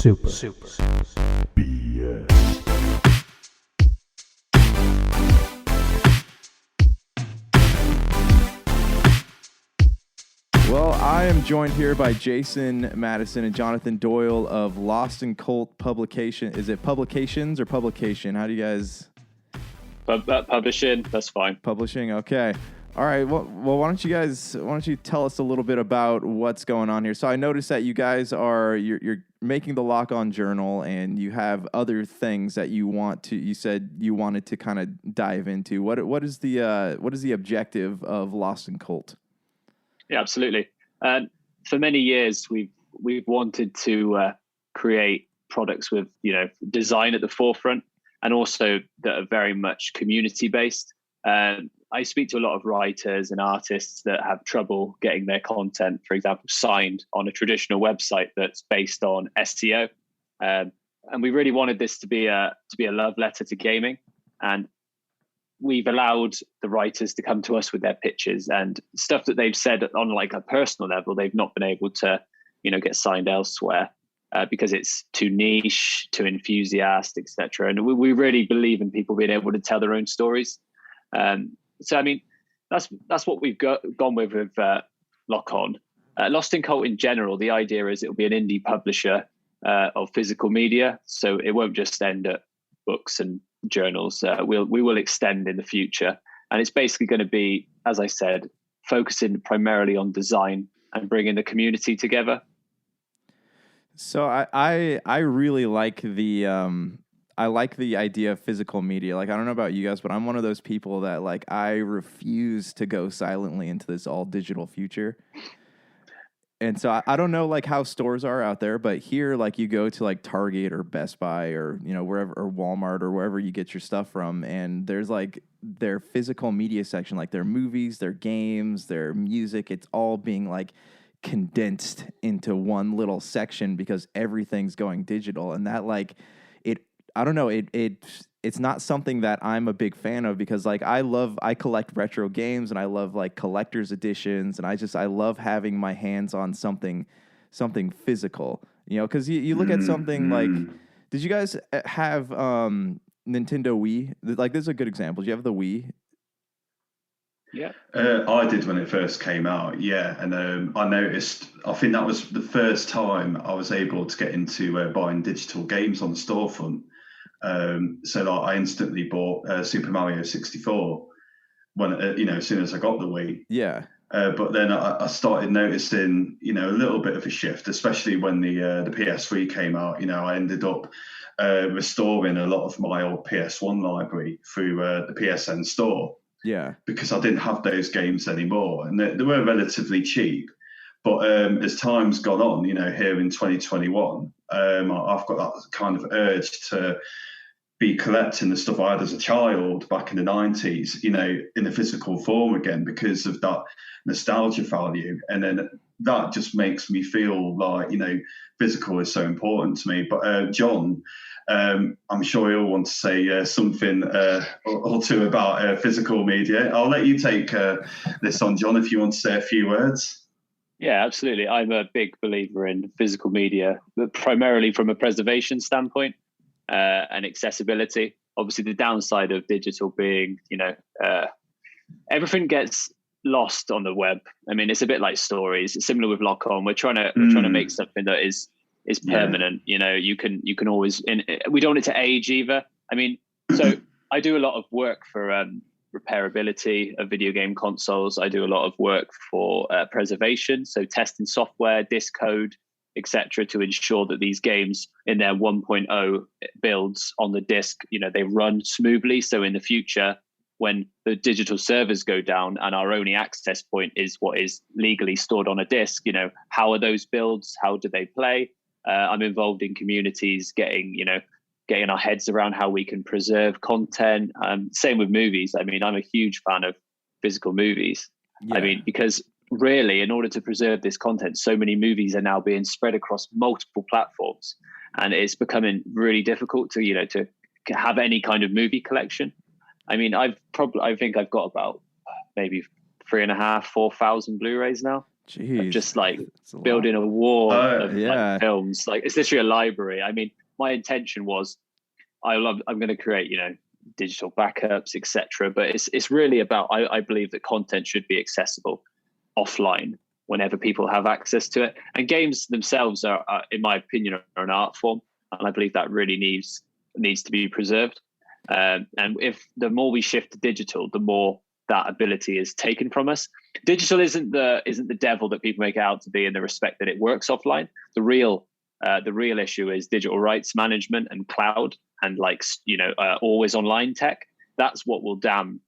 Super. BS. Well, I am joined here by Jason Maddison and Jonathan Doyle of Lost and Cult Publication. Is it Publications or Publication? How do you guys... Publishing, that's fine. Publishing, okay. All right, well, why don't you tell us a little bit about what's going on here? So I noticed that you guys you're making the Lock On Journal, and you have other things that you said you wanted to kind of dive into. What is the objective of Lost and Cult? Yeah, absolutely. For many years, we've wanted to create products with design at the forefront, and also that are very much community based. I speak to a lot of writers and artists that have trouble getting their content, for example, signed on a traditional website that's based on SEO. And we really wanted this to be a love letter to gaming. And we've allowed the writers to come to us with their pitches and stuff that they've said on like a personal level, they've not been able to, get signed elsewhere because it's too niche, too enthusiastic, etc. And we really believe in people being able to tell their own stories. So, I mean, that's what we've gone with Lock On. Lost in Cult in general, the idea is it'll be an indie publisher of physical media. So it won't just end at books and journals. We will extend in the future. And it's basically going to be, as I said, focusing primarily on design and bringing the community together. So I really like the idea of physical media. Like, I don't know about you guys, but I'm one of those people that I refuse to go silently into this all digital future. And so I don't know how stores are out there, but here you go to Target or Best Buy or wherever, or Walmart or wherever you get your stuff from, and there's their physical media section, their movies, their games, their music. It's all being condensed into one little section because everything's going digital, and that I don't know, it's not something that I'm a big fan of because I collect retro games and I love collector's editions, and I love having my hands on something physical, because you look at something did you guys have Nintendo Wii? This is a good example. Do you have the Wii? Yeah, I did when it first came out. Yeah, and I noticed. I think that was the first time I was able to get into buying digital games on the storefront. So I instantly bought Super Mario 64 when as soon as I got the Wii. Yeah. But then I started noticing a little bit of a shift, especially when the PS3 came out. I ended up restoring a lot of my old PS1 library through the PSN store. Yeah, because I didn't have those games anymore, and they were relatively cheap. But as time's gone on, here in 2021, I've got that kind of urge to be collecting the stuff I had as a child back in the 90s, in a physical form again because of that nostalgia value. And then that just makes me feel like, physical is so important to me. But John, I'm sure he'll want to say something or two about physical media. I'll let you take this on, John, if you want to say a few words. Yeah, absolutely. I'm a big believer in physical media, but primarily from a preservation standpoint and accessibility. Obviously, the downside of digital being, everything gets lost on the web. I mean, it's a bit like stories. It's similar with Lock On. We're trying to make something that is permanent. Yeah. You can always. We don't want it to age either. I mean, so I do a lot of work for repairability of video game consoles. I do a lot of work for preservation, so testing software, disk code, etc., to ensure that these games in their 1.0 builds on the disk, they run smoothly. So in the future, when the digital servers go down and our only access point is what is legally stored on a disk, how are those builds? How do they play? I'm involved in communities getting our heads around how we can preserve content. Same with movies. I mean, I'm a huge fan of physical movies. Yeah. I mean, because really, in order to preserve this content, so many movies are now being spread across multiple platforms, and it's becoming really difficult to have any kind of movie collection. I mean, I think I've got about maybe 3,500, 4,000 Blu-rays now. Jeez, just like that's a building lot. a wall of Yeah. like films. Like it's literally a library. I mean, my intention was I'm going to create, digital backups, etc. But it's really about, I believe that content should be accessible offline whenever people have access to it. And games themselves are in my opinion, are an art form. And I believe that really needs to be preserved. And if the more we shift to digital, the more that ability is taken from us. Digital isn't the devil that people make it out to be, in the respect that it works offline. The real issue is digital rights management and cloud and always online tech. That's what will damn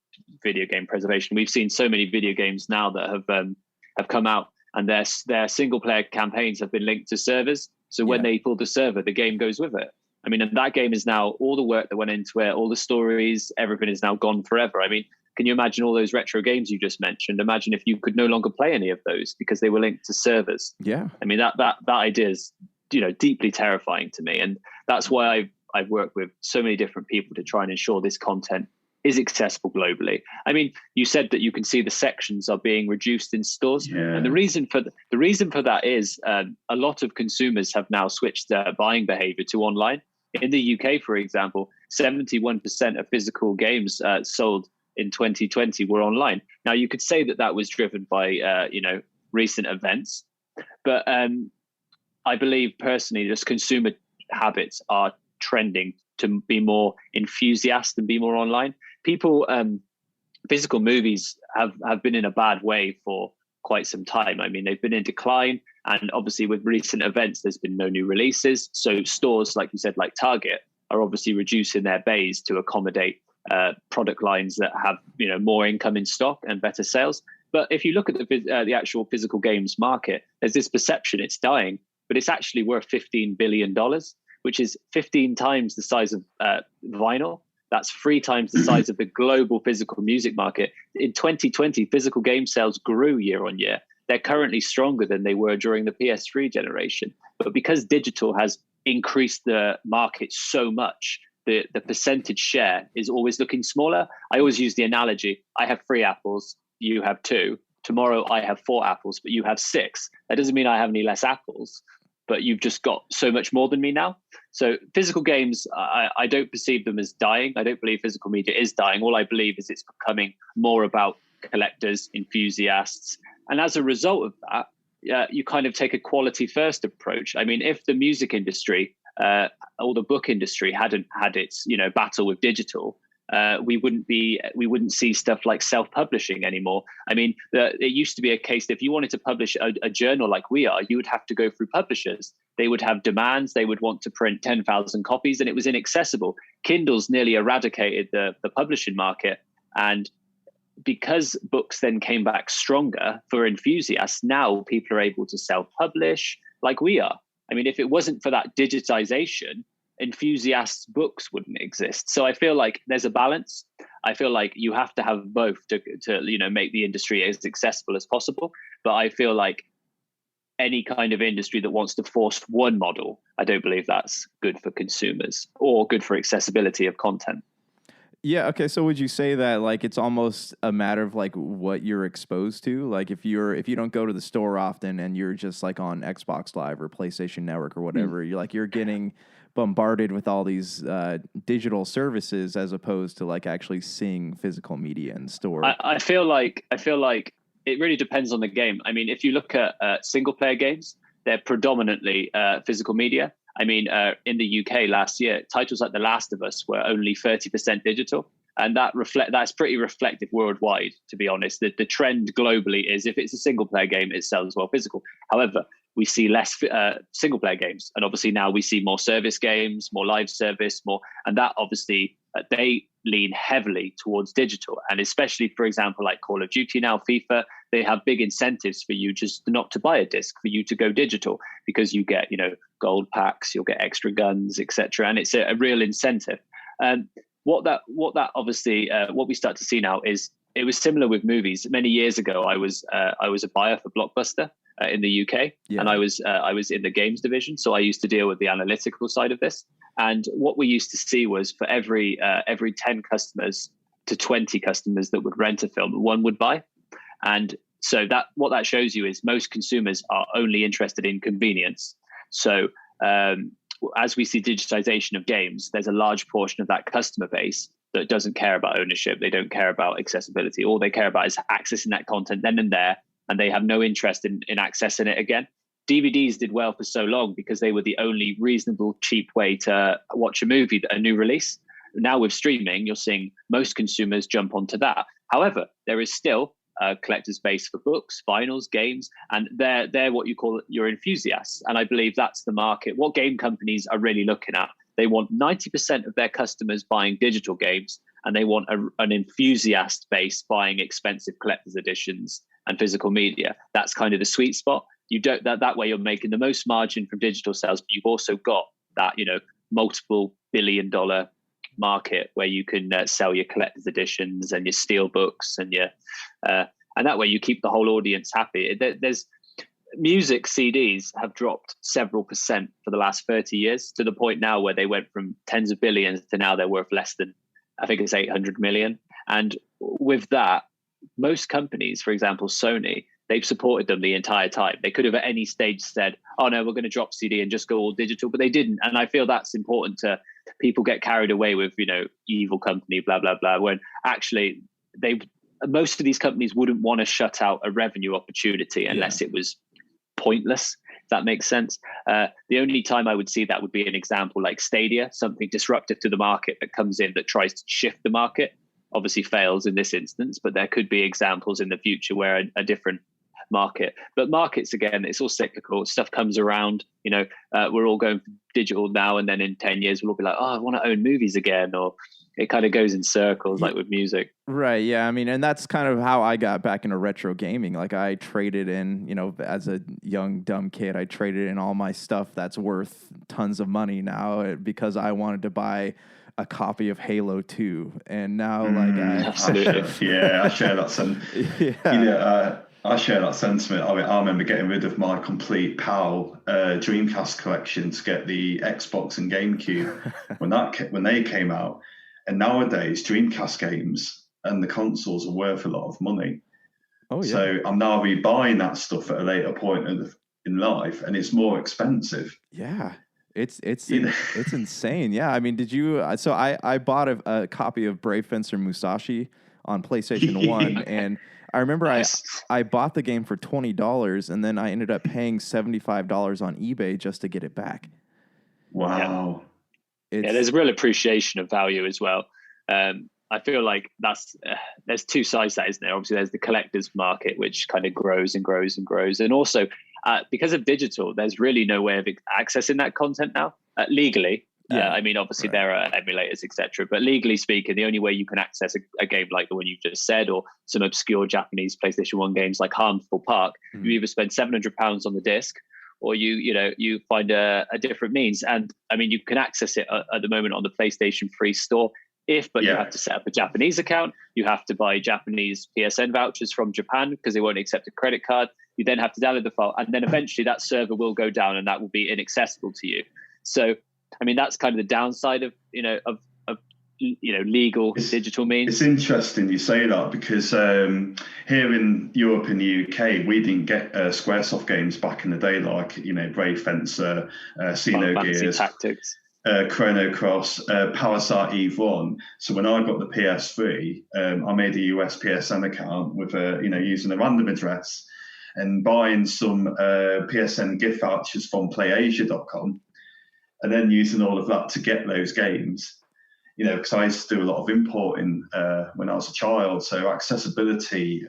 video game preservation. We've seen so many video games now that have come out, and their single player campaigns have been linked to servers. So when they pull the server, the game goes with it. I mean, and that game is now, all the work that went into it, all the stories, everything is now gone forever. I mean, can you imagine all those retro games you just mentioned? Imagine if you could no longer play any of those because they were linked to servers. Yeah. I mean, that idea is, deeply terrifying to me. And that's why I've worked with so many different people to try and ensure this content is accessible globally. I mean, you said that you can see the sections are being reduced in stores. Yeah. And the reason for that is a lot of consumers have now switched their buying behavior to online. In the UK, for example, 71% of physical games sold in 2020 were online. Now, you could say that was driven by, recent events, but I believe personally, just consumer habits are trending to be more enthusiastic and be more online. People, physical movies have been in a bad way for quite some time. I mean, they've been in decline, and obviously with recent events, there's been no new releases. So stores, like you said, like Target, are obviously reducing their bays to accommodate product lines that have more income in stock and better sales. But if you look at the actual physical games market, there's this perception it's dying, but it's actually worth $15 billion, which is 15 times the size of vinyl. That's 3 times the size of the global physical music market. In 2020, physical game sales grew year on year. They're currently stronger than they were during the PS3 generation. But because digital has increased the market so much, the percentage share is always looking smaller. I always use the analogy, I have 3 apples, you have 2. Tomorrow I have 4 apples, but you have 6. That doesn't mean I have any less apples, but you've just got so much more than me now. So physical games, I don't perceive them as dying. I don't believe physical media is dying. All I believe is it's becoming more about collectors, enthusiasts. And as a result of that, you kind of take a quality first approach. I mean, if the music industry or the book industry hadn't had its battle with digital, we wouldn't see stuff like self-publishing anymore. I mean, it used to be a case that if you wanted to publish a journal like we are, you would have to go through publishers. They would have demands. They would want to print 10,000 copies, and it was inaccessible. Kindle's nearly eradicated the publishing market. And because books then came back stronger for enthusiasts, now people are able to self-publish like we are. I mean, if it wasn't for that digitization, enthusiasts' books wouldn't exist. So I feel like there's a balance. I feel like you have to have both to make the industry as accessible as possible. But I feel like any kind of industry that wants to force one model, I don't believe that's good for consumers or good for accessibility of content. Yeah. Okay. So would you say that it's almost a matter of what you're exposed to? Like if you don't go to the store often and you're just on Xbox Live or PlayStation Network or whatever, you're getting bombarded with all these digital services as opposed to actually seeing physical media in store. I feel like it really depends on the game. I mean, if you look at single player games, they're predominantly physical media. I mean, in the UK last year, titles like The Last of Us were only 30% digital. And that's pretty reflective worldwide, to be honest. The trend globally is if it's a single player game, it sells well physical. However, we see less single player games. And obviously now we see more service games, more live service, and that obviously they lean heavily towards digital. And especially, for example, like Call of Duty now, FIFA, they have big incentives for you just not to buy a disc, for you to go digital, because you get, gold packs, you'll get extra guns, etc. And it's a real incentive. What we start to see now is it was similar with movies. Many years ago, I was a buyer for Blockbuster in the UK, and I was in the games division, so I used to deal with the analytical side of this. And what we used to see was for every 10 customers to 20 customers that would rent a film, one would buy. And So that what that shows you is most consumers are only interested in convenience. So as we see digitization of games, there's a large portion of that customer base that doesn't care about ownership. They don't care about accessibility. All they care about is accessing that content then and there, and they have no interest in accessing it again. DVDs did well for so long because they were the only reasonable, cheap way to watch a movie, a new release. Now with streaming, you're seeing most consumers jump onto that. However, there is still a collector's base for books, vinyls, games, and they're what you call your enthusiasts. And I believe that's the market. What game companies are really looking at, they want 90% of their customers buying digital games, and they want an enthusiast base buying expensive collector's editions and physical media. That's kind of the sweet spot. You don't that way you're making the most margin from digital sales, but you've also got that, multiple billion-dollar market where you can sell your collector's editions and your steel books and and that way you keep the whole audience happy. There's music CDs have dropped several percent for the last 30 years to the point now where they went from tens of billions to now they're worth less than, I think it's 800 million. And with that, most companies, for example, Sony, they've supported them the entire time. They could have at any stage said, oh no, we're going to drop CD and just go all digital, but they didn't. And I feel that's important to people get carried away with, evil company, blah, blah, blah, when actually most of these companies wouldn't want to shut out a revenue opportunity unless it was pointless, if that makes sense. The only time I would see that would be an example like Stadia, something disruptive to the market that comes in that tries to shift the market. Obviously fails in this instance, but there could be examples in the future where a different market. But markets, again, it's all cyclical. Stuff comes around. We're all going digital now, and then in 10 years we'll all be like, oh, I want to own movies again, or it kind of goes in circles, like with music. Right. Yeah. I mean, and that's kind of how I got back into retro gaming. Like I traded in, as a young, dumb kid, I traded in all my stuff that's worth tons of money now because I wanted to buy a copy of Halo 2. And now I share that. I share that sentiment. I remember getting rid of my complete PAL Dreamcast collection to get the Xbox and GameCube when they came out. And nowadays, Dreamcast games and the consoles are worth a lot of money. Oh, yeah. So I'm now rebuying that stuff at a later point in life, and it's more expensive. Yeah. It's insane. Yeah. I mean, did you? So I bought a copy of Brave Fencer Musashi on PlayStation 1, and I remember I bought the game for $20, and then I ended up paying $75 on eBay just to get it back. Wow. There's a real appreciation of value as well. I feel like there's two sides to that, isn't there? Obviously, there's the collector's market, which kind of grows and grows and grows. And also, because of digital, there's really no way of accessing that content now, legally. I mean, obviously there are emulators, etc. But legally speaking, the only way you can access a game like the one you just said, or some obscure Japanese PlayStation 1 games like Harmful Park, you either spend £700 on the disc, or you find a different means. And I mean, you can access it at the moment on the PlayStation Free store. You have to set up a Japanese account. You have to buy Japanese PSN vouchers from Japan because they won't accept a credit card. You then have to download the file, and then eventually that server will go down, and that will be inaccessible to you. So, I mean, that's kind of the downside of legal digital means. It's interesting you say that because here in Europe and the UK, we didn't get Squaresoft games back in the day, like Brave Fencer, Xenogears, Tactics, Chrono Cross, Parasite Eve 1. So when I got the PS3, I made a US PSN account with using a random address and buying some PSN gift vouchers from PlayAsia.com, and then using all of that to get those games. Because I used to do a lot of importing when I was a child. So accessibility,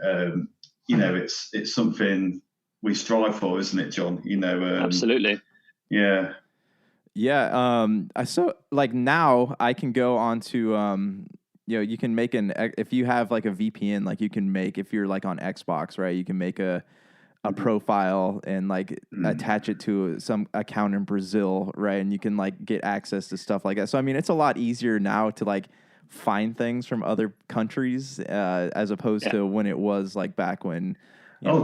it's something we strive for, isn't it, John? Absolutely. Yeah. Yeah. So like now I can go on to, you can make if you have like a VPN, like you can make, if you're like on Xbox, right, you can make a profile and like attach it to some account in Brazil, right? And you can like get access to stuff like that. So, I mean, it's a lot easier now to like find things from other countries as opposed to when it was like back when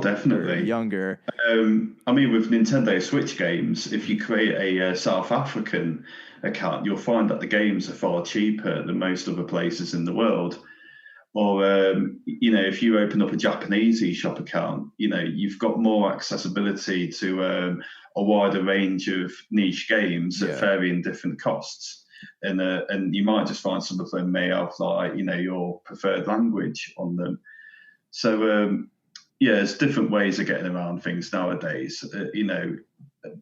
definitely younger. I mean, with Nintendo Switch games, if you create a South African account, you'll find that the games are far cheaper than most other places in the world. Or, if you open up a Japanese eShop account, you've got more accessibility to a wider range of niche games at varying different costs. And you might just find some of them may have your preferred language on them. So, there's different ways of getting around things nowadays,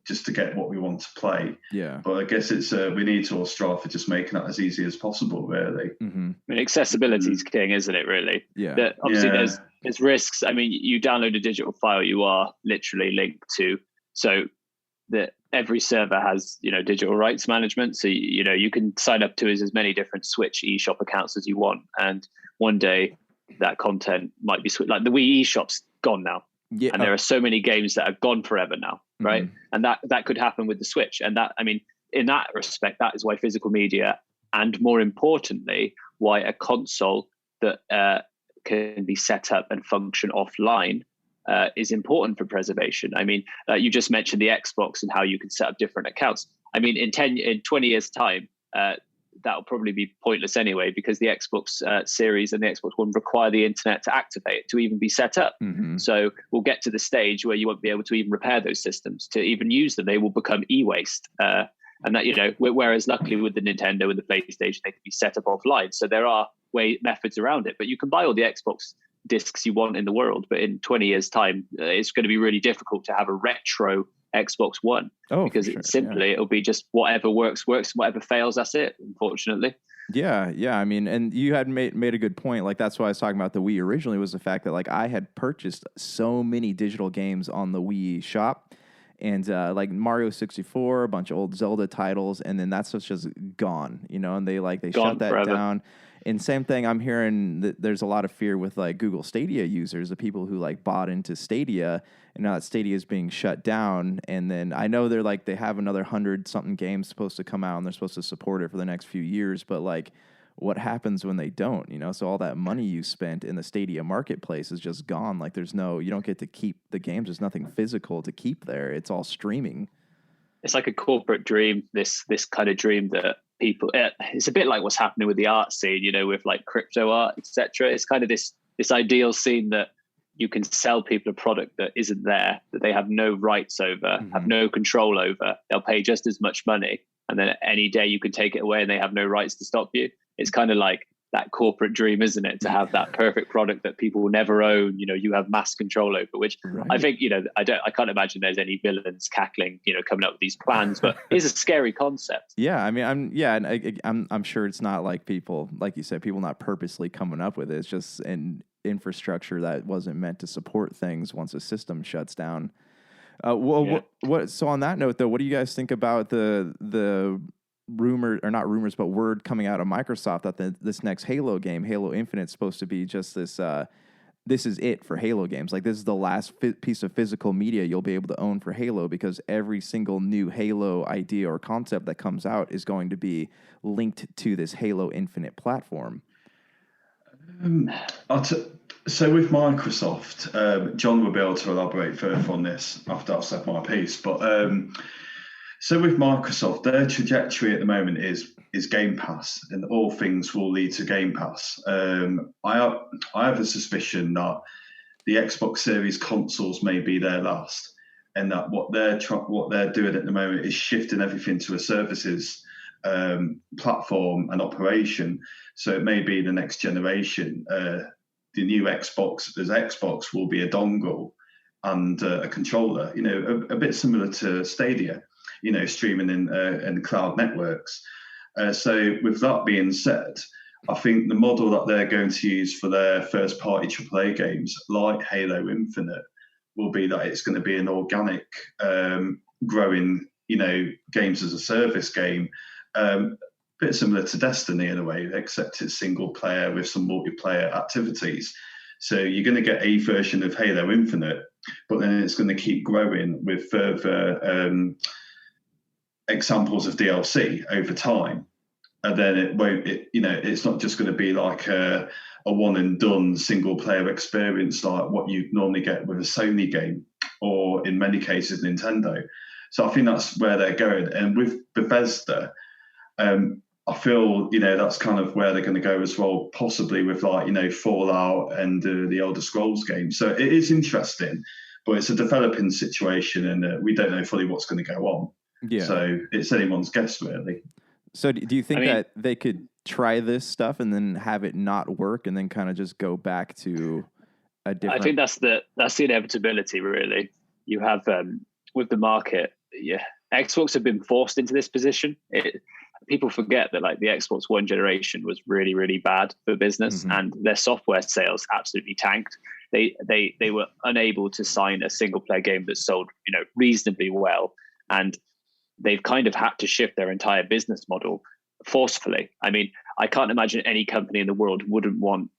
just to get what we want to play. Yeah. But I guess it's we need to all strive for just making that as easy as possible, really. Mm-hmm. I mean, accessibility is king, isn't it, really? Yeah. That obviously there's risks. I mean, you download a digital file, you are literally linked to, so that every server has, digital rights management. So, you can sign up to as many different Switch eShop accounts as you want. And one day that content might be like the Wii eShop's gone now. Yeah. And there are so many games that are gone forever now, right? Mm-hmm. And that could happen with the Switch. And that, I mean, in that respect, that is why physical media, and more importantly, why a console that can be set up and function offline is important for preservation. I mean, you just mentioned the Xbox and how you can set up different accounts. I mean, in 20 years' time, that'll probably be pointless anyway, because the Xbox Series and the Xbox One require the internet to activate to even be set up. Mm-hmm. So we'll get to the stage where you won't be able to even repair those systems to even use them. They will become e-waste. And that, whereas luckily with the Nintendo and the PlayStation, they can be set up offline. So there are methods around it, but you can buy all the Xbox discs you want in the world. But in 20 years' time, it's going to be really difficult to have a retro Xbox One, because it'll be just whatever works, whatever fails, that's it, unfortunately. Yeah. I mean, and you had made a good point. Like, that's why I was talking about the Wii originally, was the fact that like I had purchased so many digital games on the Wii shop, and like Mario 64, a bunch of old Zelda titles, and then that stuff's just gone, and they shut that forever. down. And same thing, I'm hearing that there's a lot of fear with like Google Stadia users, the people who like bought into Stadia, and now that Stadia is being shut down. And then I know they have another 100-something games supposed to come out, and they're supposed to support it for the next few years. But like, what happens when they don't? So all that money you spent in the Stadia marketplace is just gone. Like, you don't get to keep the games. There's nothing physical to keep there. It's all streaming. It's like a corporate dream. This kind of dream that people. It's a bit like what's happening with the art scene, with like crypto art, etc. It's kind of this ideal scene that you can sell people a product that isn't there, that they have no rights over, have no control over. They'll pay just as much money, and then any day you can take it away, and they have no rights to stop you. It's kind of like that corporate dream, isn't it? To have that perfect product that people will never own, you have mass control over, which I think, I can't imagine there's any villains cackling, coming up with these plans, but it's a scary concept. Yeah. I mean, I'm sure it's not like people, like you said, people not purposely coming up with it. It's just an infrastructure that wasn't meant to support things once a system shuts down. So on that note though, what do you guys think about the rumor, or not rumors, but word coming out of Microsoft that this next Halo game, Halo Infinite, is supposed to be just this is it for Halo games. Like, this is the last piece of physical media you'll be able to own for Halo, because every single new Halo idea or concept that comes out is going to be linked to this Halo Infinite platform. So with Microsoft, John will be able to elaborate further on this after I've said my piece, but so with Microsoft, their trajectory at the moment is Game Pass, and all things will lead to Game Pass. I have a suspicion that the Xbox Series consoles may be their last, and that what they're doing at the moment is shifting everything to a services platform and operation. So it may be the next generation. The new Xbox will be a dongle and a controller. A bit similar to Stadia. Streaming in cloud networks. So with that being said, I think the model that they're going to use for their first-party AAA games, like Halo Infinite, will be that it's going to be an organic, growing, games as a service game, bit similar to Destiny in a way, except it's single player with some multiplayer activities. So you're going to get a version of Halo Infinite, but then it's going to keep growing with further examples of DLC over time, and then it's not just going to be like a one and done single player experience like what you normally get with a Sony game, or in many cases Nintendo. So I think that's where they're going. And with Bethesda, I feel, that's kind of where they're going to go as well, possibly with like, Fallout and the Elder Scrolls games. So it is interesting, but it's a developing situation, and we don't know fully what's going to go on. Yeah. So it's anyone's guess, really. So do you think that they could try this stuff and then have it not work and then kind of just go back to a different... I think that's the inevitability, really. You have, with the market, Xbox have been forced into this position. People forget that like the Xbox One generation was really, really bad for business, and their software sales absolutely tanked. They were unable to sign a single player game that sold, reasonably well, and they've kind of had to shift their entire business model forcefully. I mean, I can't imagine any company in the world wouldn't want,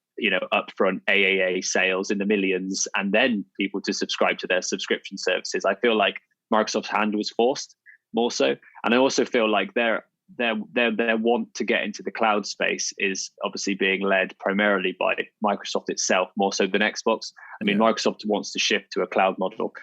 upfront AAA sales in the millions and then people to subscribe to their subscription services. I feel like Microsoft's hand was forced more so, and I also feel like their want to get into the cloud space is obviously being led primarily by Microsoft itself more so than Xbox. I mean, Microsoft wants to shift to a cloud model.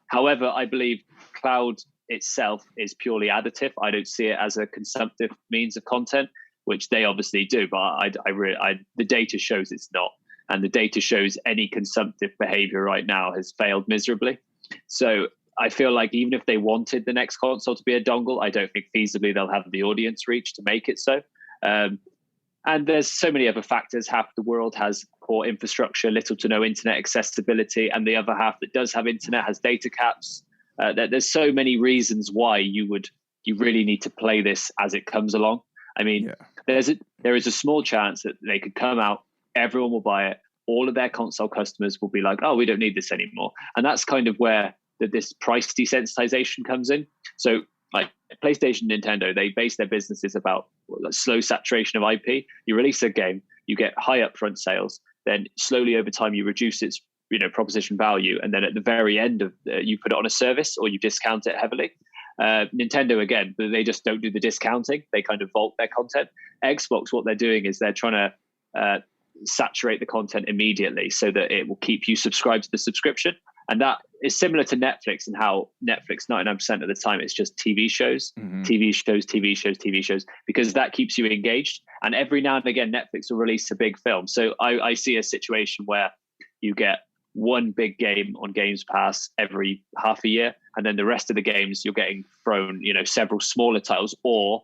However, I believe cloud itself is purely additive. I don't see it as a consumptive means of content, which they obviously do, but the data shows it's not. And the data shows any consumptive behavior right now has failed miserably. So I feel like even if they wanted the next console to be a dongle, I don't think feasibly they'll have the audience reach to make it so. And there's so many other factors. Half the world has poor infrastructure, little to no internet accessibility, and the other half that does have internet has data caps. There's so many reasons why you really need to play this as it comes along. I mean, there is a small chance that they could come out, everyone will buy it, all of their console customers will be like, oh, we don't need this anymore. And that's kind of where this price desensitization comes in. So like PlayStation, Nintendo, they base their businesses about slow saturation of IP. You release a game, you get high upfront sales, then slowly over time you reduce its proposition value, and then at the very end of you put it on a service or you discount it heavily. Nintendo, again, they just don't do the discounting. They kind of vault their content. Xbox, what they're doing is they're trying to saturate the content immediately so that it will keep you subscribed to the subscription. And that is similar to Netflix, and how Netflix 99% of the time it's just TV shows, TV shows, because that keeps you engaged. And every now and again, Netflix will release a big film. So I see a situation where you get one big game on Games Pass every half a year, and then the rest of the games you're getting thrown, several smaller titles or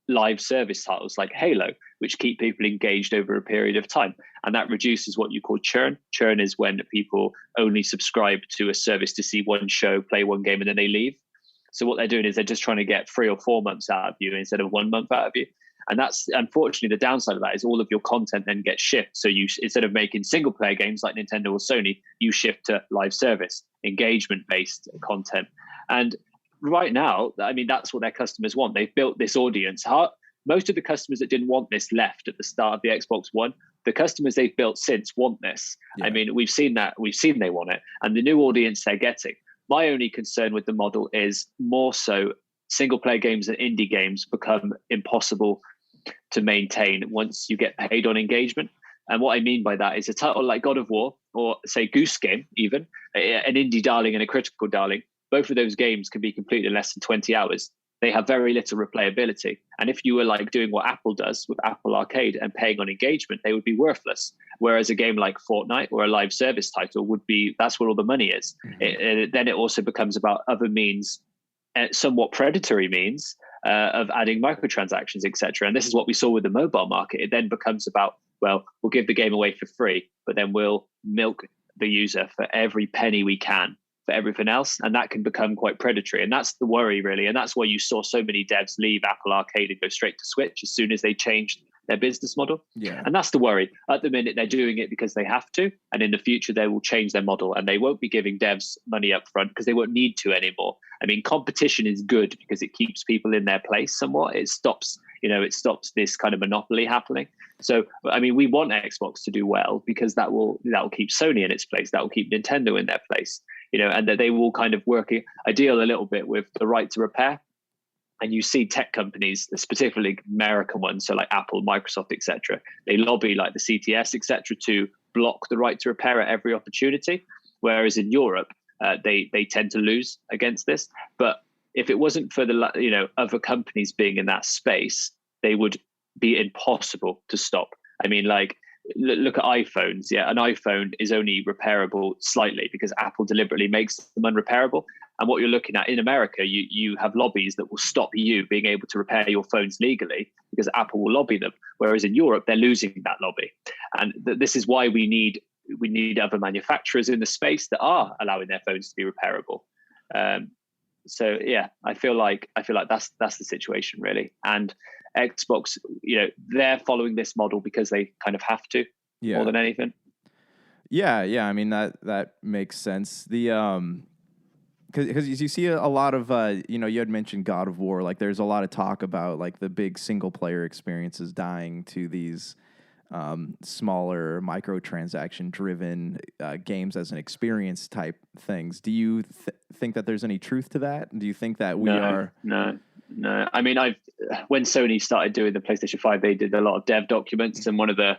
live service titles like Halo, which keep people engaged over a period of time. And that reduces what you call churn. Churn is when people only subscribe to a service to see one show, play one game, and then they leave. So what they're doing is they're just trying to get 3 or 4 months out of you instead of 1 month out of you. And that's unfortunately the downside of that, is all of your content then gets shipped. So you, instead of making single player games like Nintendo or Sony, you shift to live service, engagement based content. And right now, I mean, that's what their customers want. They've built this audience. Most of the customers that didn't want this left at the start of the Xbox One. The customers they've built since want this. Yeah. I mean, we've seen they want it, and the new audience they're getting. My only concern with the model is more so single player games and indie games become impossible to maintain once you get paid on engagement. And what I mean by that is a title like God of War, or say Goose Game, even an indie darling and a critical darling. Both of those games can be completed in less than 20 hours. They have very little replayability. And if you were like doing what Apple does with Apple Arcade and paying on engagement, they would be worthless. Whereas a game like Fortnite or a live service title would be, that's where all the money is. Then it also becomes about other means, somewhat predatory means of adding microtransactions, etc. And this is what we saw with the mobile market. It then becomes about, well, we'll give the game away for free, but then we'll milk the user for every penny we can for everything else, and that can become quite predatory. And that's the worry, really. And that's why you saw so many devs leave Apple Arcade and go straight to Switch as soon as they changed their business model. Yeah. And that's the worry. At the minute, they're doing it because they have to, and in the future, they will change their model, and they won't be giving devs money up front because they won't need to anymore. I mean, competition is good because it keeps people in their place somewhat. It stops this kind of monopoly happening. So, I mean, we want Xbox to do well because that will keep Sony in its place. That will keep Nintendo in their place, and that they will kind of work a deal a little bit with the right to repair. And you see tech companies, particularly American ones, so like Apple, Microsoft, etc. They lobby like the CTS, etc., to block the right to repair at every opportunity. Whereas in Europe, they tend to lose against this. But if it wasn't for the other companies being in that space, they would be impossible to stop. I mean, like, look at iPhones. Yeah, an iPhone is only repairable slightly because Apple deliberately makes them unrepairable. And what you're looking at in America, you have lobbies that will stop you being able to repair your phones legally because Apple will lobby them. Whereas in Europe, they're losing that lobby. And this is why we need other manufacturers in the space that are allowing their phones to be repairable. So yeah, I feel like that's the situation really. And Xbox, they're following this model because they kind of have to more than anything. Yeah. I mean that makes sense. The because you see a lot of you had mentioned God of War. Like there's a lot of talk about like the big single player experiences dying to these smaller microtransaction driven games as an experience type things. Do you think that there's any truth to that? Do you think that we are? No. I mean, when Sony started doing the PlayStation 5, they did a lot of dev documents, and one of the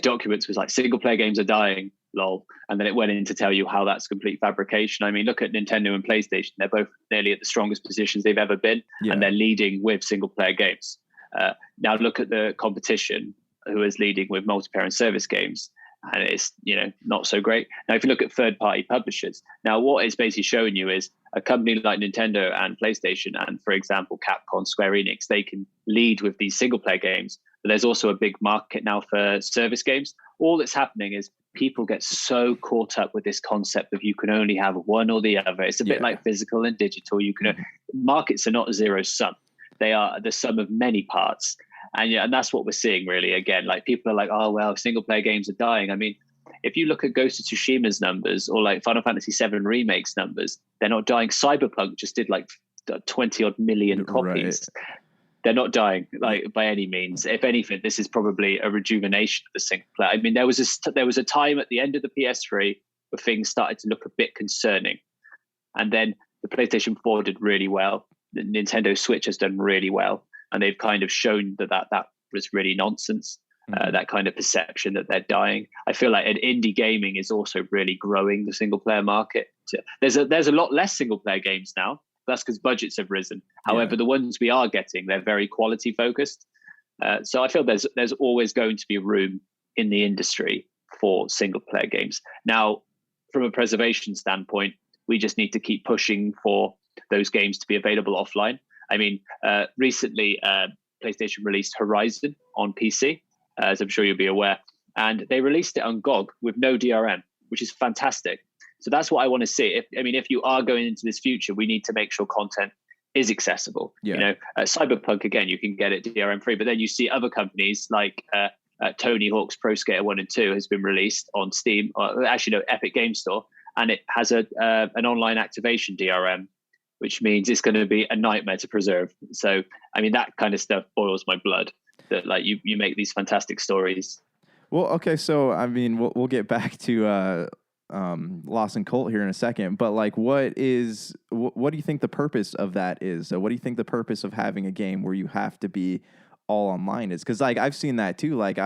documents was like single player games are dying, lol. And then it went in to tell you how that's complete fabrication. I mean, look at Nintendo and PlayStation; they're both nearly at the strongest positions they've ever been, and they're leading with single player games. Now look at the competition, who is leading with multiplayer and service games, and it's not so great. Now if you look at third-party publishers, now what it's basically showing you is a company like Nintendo and PlayStation and, for example, Capcom, Square Enix, they can lead with these single-player games, but there's also a big market now for service games. All that's happening is people get so caught up with this concept of you can only have one or the other. It's a bit like physical and digital. Markets are not zero sum; they are the sum of many parts. And that's what we're seeing really. Again, like people are like, oh, well, single player games are dying. I mean, if you look at Ghost of Tsushima's numbers or like Final Fantasy VII Remake's numbers, they're not dying. Cyberpunk just did like 20 odd million copies. Right. They're not dying like by any means. If anything, this is probably a rejuvenation of the single player. I mean, there was a time at the end of the PS3 where things started to look a bit concerning. And then the PlayStation 4 did really well. The Nintendo Switch has done really well. And they've kind of shown that was really nonsense, that kind of perception that they're dying. I feel like indie gaming is also really growing the single player market. There's a lot less single player games now. That's because budgets have risen. However, the ones we are getting, they're very quality focused. So I feel there's always going to be room in the industry for single player games. Now, from a preservation standpoint, we just need to keep pushing for those games to be available offline. I mean, recently, PlayStation released Horizon on PC, as I'm sure you'll be aware, and they released it on GOG with no DRM, which is fantastic. So that's what I want to see. If you are going into this future, we need to make sure content is accessible. Cyberpunk, again, you can get it DRM free, but then you see other companies like Tony Hawk's Pro Skater 1 and 2 has been released on Steam, or actually no, Epic Game Store, and it has an online activation DRM, which means it's going to be a nightmare to preserve. So, I mean, that kind of stuff boils my blood, that like you make these fantastic stories. Well, okay. So, I mean, we'll get back to Lost and Colt here in a second, but like, what do you think the purpose of that is? So what do you think the purpose of having a game where you have to be all online is? Cause like, I've seen that too. Like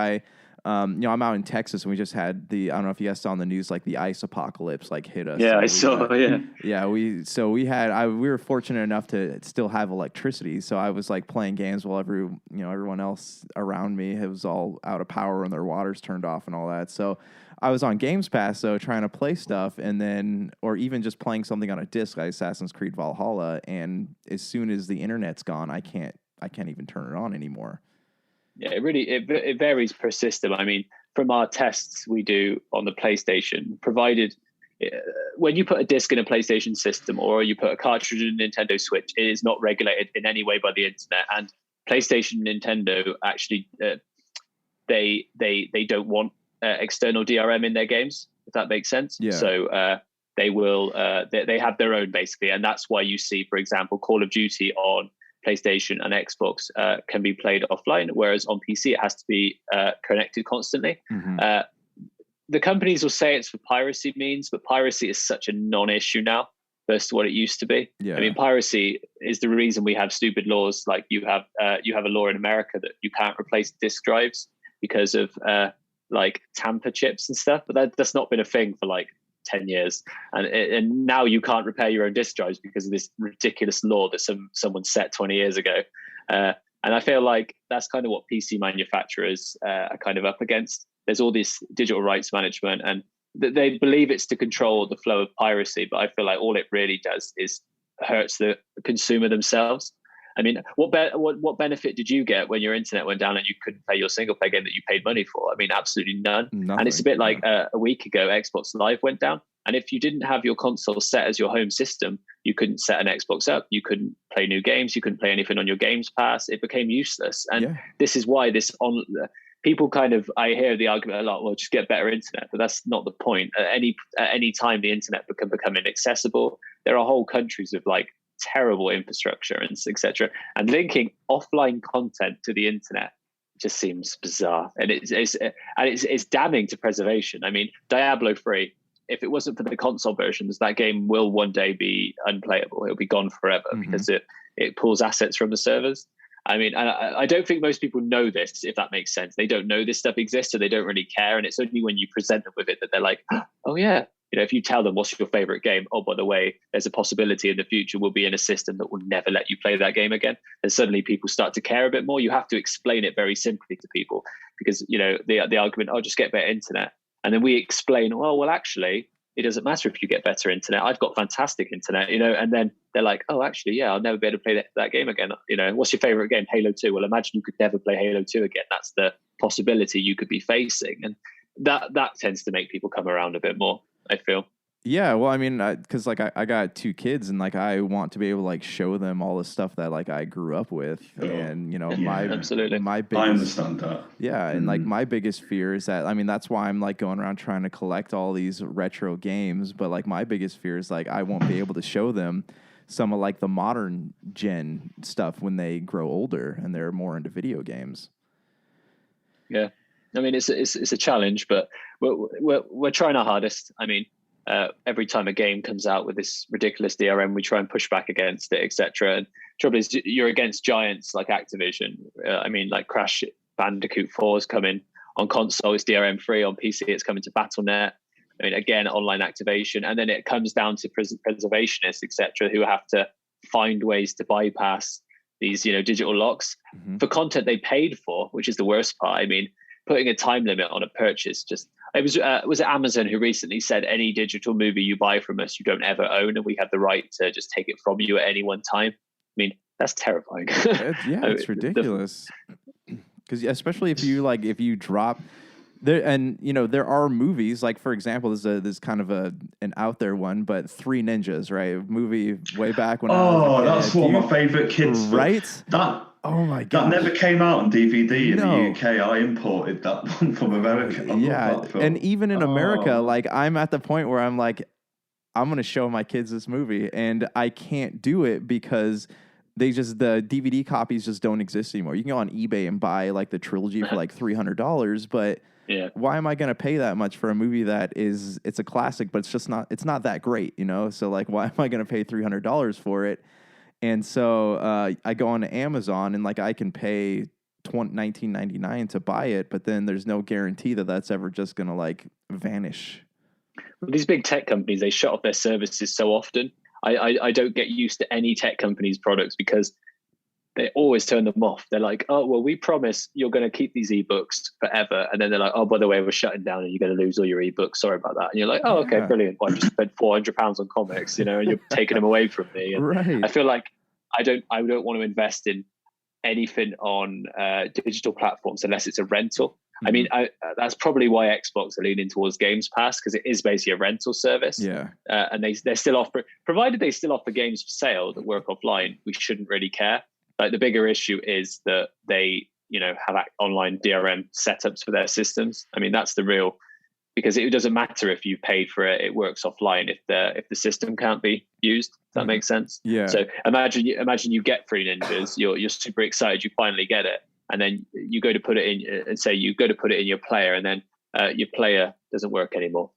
I'm out in Texas and we just had I don't know if you guys saw on the news, like the ice apocalypse like hit us. Yeah, I saw. We were fortunate enough to still have electricity. So I was like playing games while everyone else around me, it was all out of power and their water's turned off and all that. So I was on Games Pass though, trying to play stuff or even just playing something on a disc, like Assassin's Creed Valhalla. And as soon as the internet's gone, I can't even turn it on anymore. Yeah, it varies per system. I mean, from our tests we do on the PlayStation, provided when you put a disc in a PlayStation system or you put a cartridge in a Nintendo Switch, it is not regulated in any way by the internet. And PlayStation, Nintendo actually they don't want external DRM in their games, if that makes sense. Yeah. So they will they have their own basically, and that's why you see, for example, Call of Duty on PlayStation and Xbox can be played offline, whereas on PC it has to be connected constantly. Mm-hmm. The companies will say it's for piracy means, but piracy is such a non-issue now versus what it used to be. Yeah. I mean, piracy is the reason we have stupid laws like you have a law in America that you can't replace disk drives because of like tamper chips and stuff, but that's not been a thing for like 10 years, and now you can't repair your own disk drives because of this ridiculous law that someone set 20 years ago. And I feel like that's kind of what PC manufacturers are kind of up against. There's all this digital rights management, and they believe it's to control the flow of piracy, but I feel like all it really does is hurts the consumer themselves. I mean, what benefit did you get when your internet went down and you couldn't play your single player game that you paid money for? I mean, absolutely none. Nothing. And it's a bit like a week ago, Xbox Live went down. And if you didn't have your console set as your home system, you couldn't set an Xbox up. You couldn't play new games. You couldn't play anything on your Games Pass. It became useless. And this is why people kind of, I hear the argument a lot, well, just get better internet, but that's not the point. At any time the internet can become inaccessible, there are whole countries with like terrible infrastructure and etc. And linking offline content to the internet just seems bizarre, and it's damning to preservation. I mean, Diablo 3, if it wasn't for the console versions, that game will one day be unplayable. It'll be gone forever because it pulls assets from the servers. I mean, I don't think most people know this, if that makes sense. They don't know this stuff exists, so they don't really care. And it's only when you present them with it that they're like, oh yeah. You know, if you tell them what's your favorite game, oh, by the way, there's a possibility in the future we'll be in a system that will never let you play that game again. And suddenly people start to care a bit more. You have to explain it very simply to people because, you know, the argument, oh, just get better internet. And then we explain, well, actually, it doesn't matter if you get better internet. I've got fantastic internet, you know, and then they're like, oh, actually, yeah, I'll never be able to play that game again. You know, what's your favorite game? Halo 2. Well, imagine you could never play Halo 2 again. That's the possibility you could be facing. And that tends to make people come around a bit more, I feel. Yeah, well, I mean, because like I got 2 kids, and like I want to be able to like show them all the stuff that like I grew up with, and you know, absolutely, my biggest, I understand that. Yeah, and like my biggest fear is that, I mean, that's why I'm like going around trying to collect all these retro games, but like my biggest fear is like I won't be able to show them some of like the modern gen stuff when they grow older and they're more into video games. Yeah, I mean, it's a challenge, but we're trying our hardest. I mean. Every time a game comes out with this ridiculous DRM, we try and push back against it, etc. And trouble is, you're against giants like Activision. I mean, like Crash Bandicoot 4 is coming on console, it's DRM free. On PC, it's coming to Battle.net. I mean, again, online activation, and then it comes down to preservationists, etc., who have to find ways to bypass these, you know, digital locks for content they paid for, which is the worst part. I mean, putting a time limit on a purchase just. It was Amazon who recently said any digital movie you buy from us, you don't ever own, and we have the right to just take it from you at any one time. I mean, that's terrifying. It's ridiculous. Because especially if you drop there, and you know there are movies like, for example, there's kind of an out there one, but Three Ninjas, right? A movie way back when. That's one of my favorite kids. Right. Oh my god! That never came out on DVD in the UK. I imported that one from America. And even in America, like I'm at the point where I'm like, I'm gonna show my kids this movie, and I can't do it because the DVD copies just don't exist anymore. You can go on eBay and buy like the trilogy for like $300, but why am I gonna pay that much for a movie it's a classic, but it's not that great, you know? So like, why am I gonna pay $300 for it? And so I go on to Amazon and like I can pay $19.99 to buy it, but then there's no guarantee that that's ever just gonna like vanish. These big tech companies, they shut off their services so often. I don't get used to any tech company's products because they always turn them off. They're like, oh, well, we promise you're going to keep these ebooks forever. And then they're like, oh, by the way, we're shutting down and you're going to lose all your ebooks. Sorry about that. And you're like, oh, okay, brilliant. Well, I just spent £400 on comics, you know, and you're taking them away from me. And right. I feel like I don't want to invest in anything on digital platforms unless it's a rental. I mean, that's probably why Xbox are leaning towards Games Pass, because it is basically a rental service. Yeah. And they're still provided they still offer games for sale that work offline, we shouldn't really care. Like the bigger issue is that they, you know, have online DRM setups for their systems. I mean, that's the real, because it doesn't matter if you paid for it; it works offline if the system can't be used. Does that make sense? Yeah. So imagine you get Three Ninjas, you're super excited, you finally get it, and then you go to put it in, and say you go to put it in your player, and then your player doesn't work anymore.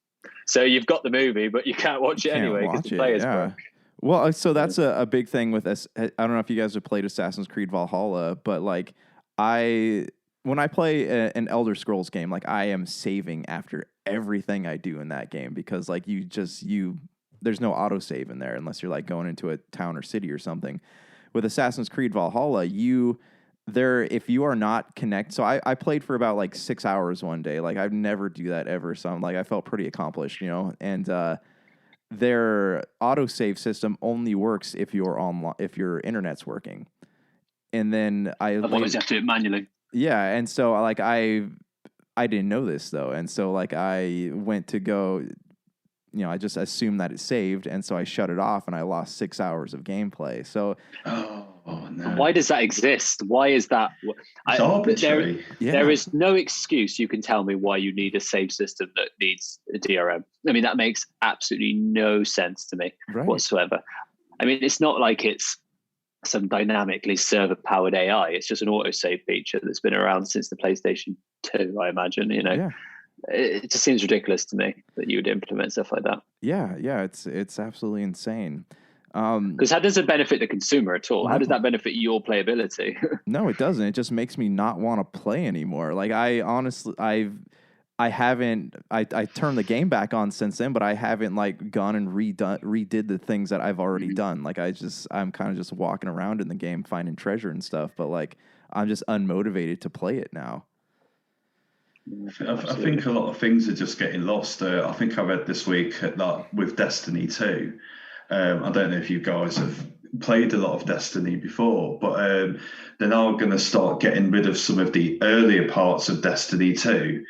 So you've got the movie, but you can't watch it anyway because the player's broke. Well, so that's a big thing with us. I don't know if you guys have played Assassin's Creed Valhalla, but like when I play an Elder Scrolls game, like I am saving after everything I do in that game, because like there's no autosave in there unless you're like going into a town or city or something. With Assassin's Creed Valhalla, if you are not connected, so I played for about like 6 hours one day. Like I'd never do that ever. So I'm like, I felt pretty accomplished, and their autosave system only works if you're online, if your internet's working. And then Otherwise you have to do it manually. Yeah. And so like, I didn't know this though. And so like I went to go, I just assumed that it saved. And so I shut it off and I lost 6 hours of gameplay. So, oh no. Why does that exist? Why is that? It's arbitrary. There is no excuse you can tell me why you need a save system that needs a DRM. I mean, that makes absolutely no sense to me whatsoever. I mean, it's not like it's some dynamically server-powered AI. It's just an autosave feature that's been around since the PlayStation 2, I imagine. It just seems ridiculous to me that you would implement stuff like that. Yeah, it's absolutely insane. Because how does it benefit the consumer at all? How does that benefit your playability? No, it doesn't. It just makes me not want to play anymore. Like I honestly, I haven't. I turned the game back on since then, but I haven't like gone and redid the things that I've already done. Like I'm kind of just walking around in the game finding treasure and stuff, but like I'm just unmotivated to play it now. I think a lot of things are just getting lost. I think I read this week that with Destiny 2. I don't know if you guys have played a lot of Destiny before, but they're now going to start getting rid of some of the earlier parts of Destiny 2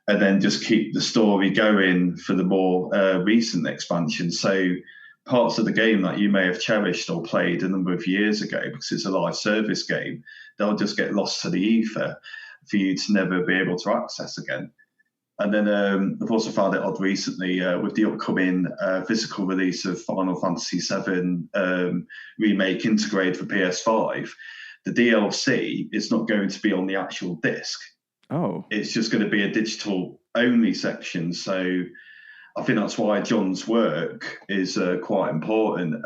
and then just keep the story going for the more recent expansion. So parts of the game that you may have cherished or played a number of years ago, because it's a live service game, they'll just get lost to the ether for you to never be able to access again. And then I've also found it odd recently with the upcoming physical release of Final Fantasy VII Remake integrated for PS5, the DLC is not going to be on the actual disc. Oh. It's just going to be a digital only section. So I think that's why Jon's work is quite important.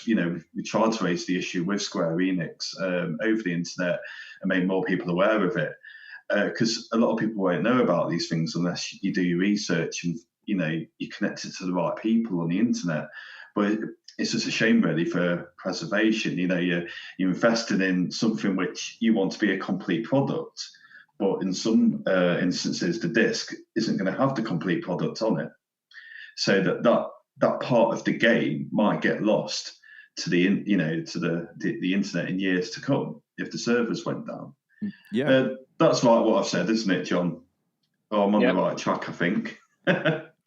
We tried to raise the issue with Square Enix over the internet and made more people aware of it. Because a lot of people won't know about these things unless you do your research and you're connected to the right people on the internet. But it's just a shame really for preservation. You're invested in something which you want to be a complete product, but in some instances the disc isn't going to have the complete product on it, so that part of the game might get lost to the internet in years to come if the servers went down. Yeah. That's right what I've said, isn't it, Jon? Oh, I'm on the right track, I think.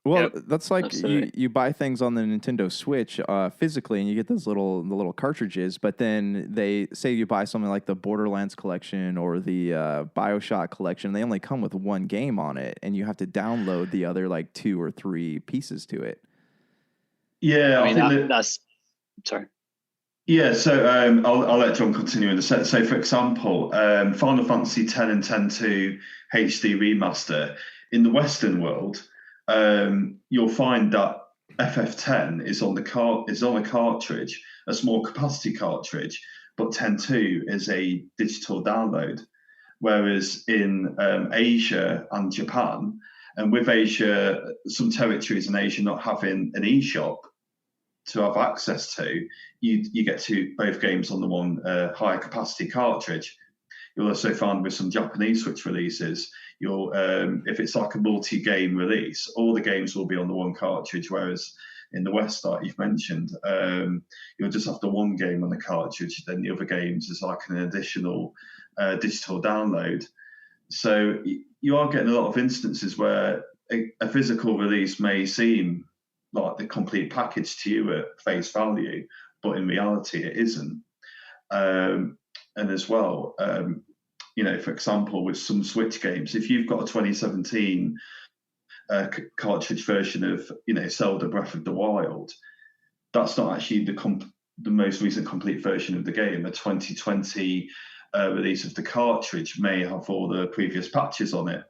Well, that's like you buy things on the Nintendo Switch physically, and you get those little cartridges. But then they say you buy something like the Borderlands collection or the BioShock collection. They only come with one game on it, and you have to download the other like 2 or 3 pieces to it. Yeah, I mean that's sorry. Yeah, so I'll let Jon continue in a sec. So, for example, Final Fantasy X and X-2 HD Remaster, in the Western world, you'll find that FF10 is on a cartridge, a small capacity cartridge, but X-2 is a digital download. Whereas in Asia and Japan, and with Asia, some territories in Asia not having an eShop to have access to, you get to both games on the one higher capacity cartridge. You'll also find with some Japanese Switch releases, if it's like a multi-game release, all the games will be on the one cartridge, whereas in the West, like you've mentioned, you'll just have the one game on the cartridge, then the other games is like an additional digital download. So you are getting a lot of instances where a physical release may seem like the complete package to you at face value, but in reality it isn't. And as well, for example, with some Switch games, if you've got a 2017 cartridge version of Zelda Breath of the Wild, that's not actually the most recent complete version of the game. A 2020 release of the cartridge may have all the previous patches on it.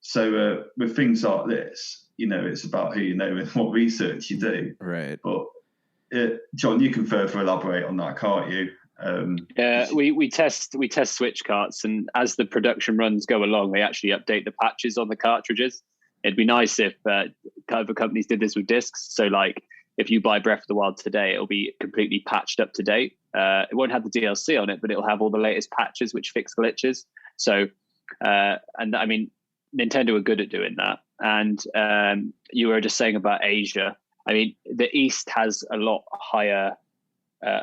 So with things like this, it's about who you know and what research you do. Right. But Jon, you can further elaborate on that, can't you? We test Switch carts, and as the production runs go along, they actually update the patches on the cartridges. It'd be nice if other companies did this with discs. So, like, if you buy Breath of the Wild today, it'll be completely patched up to date. It won't have the DLC on it, but it'll have all the latest patches which fix glitches. So, and I mean, Nintendo are good at doing that. And you were just saying about Asia. I mean, the East has a lot higher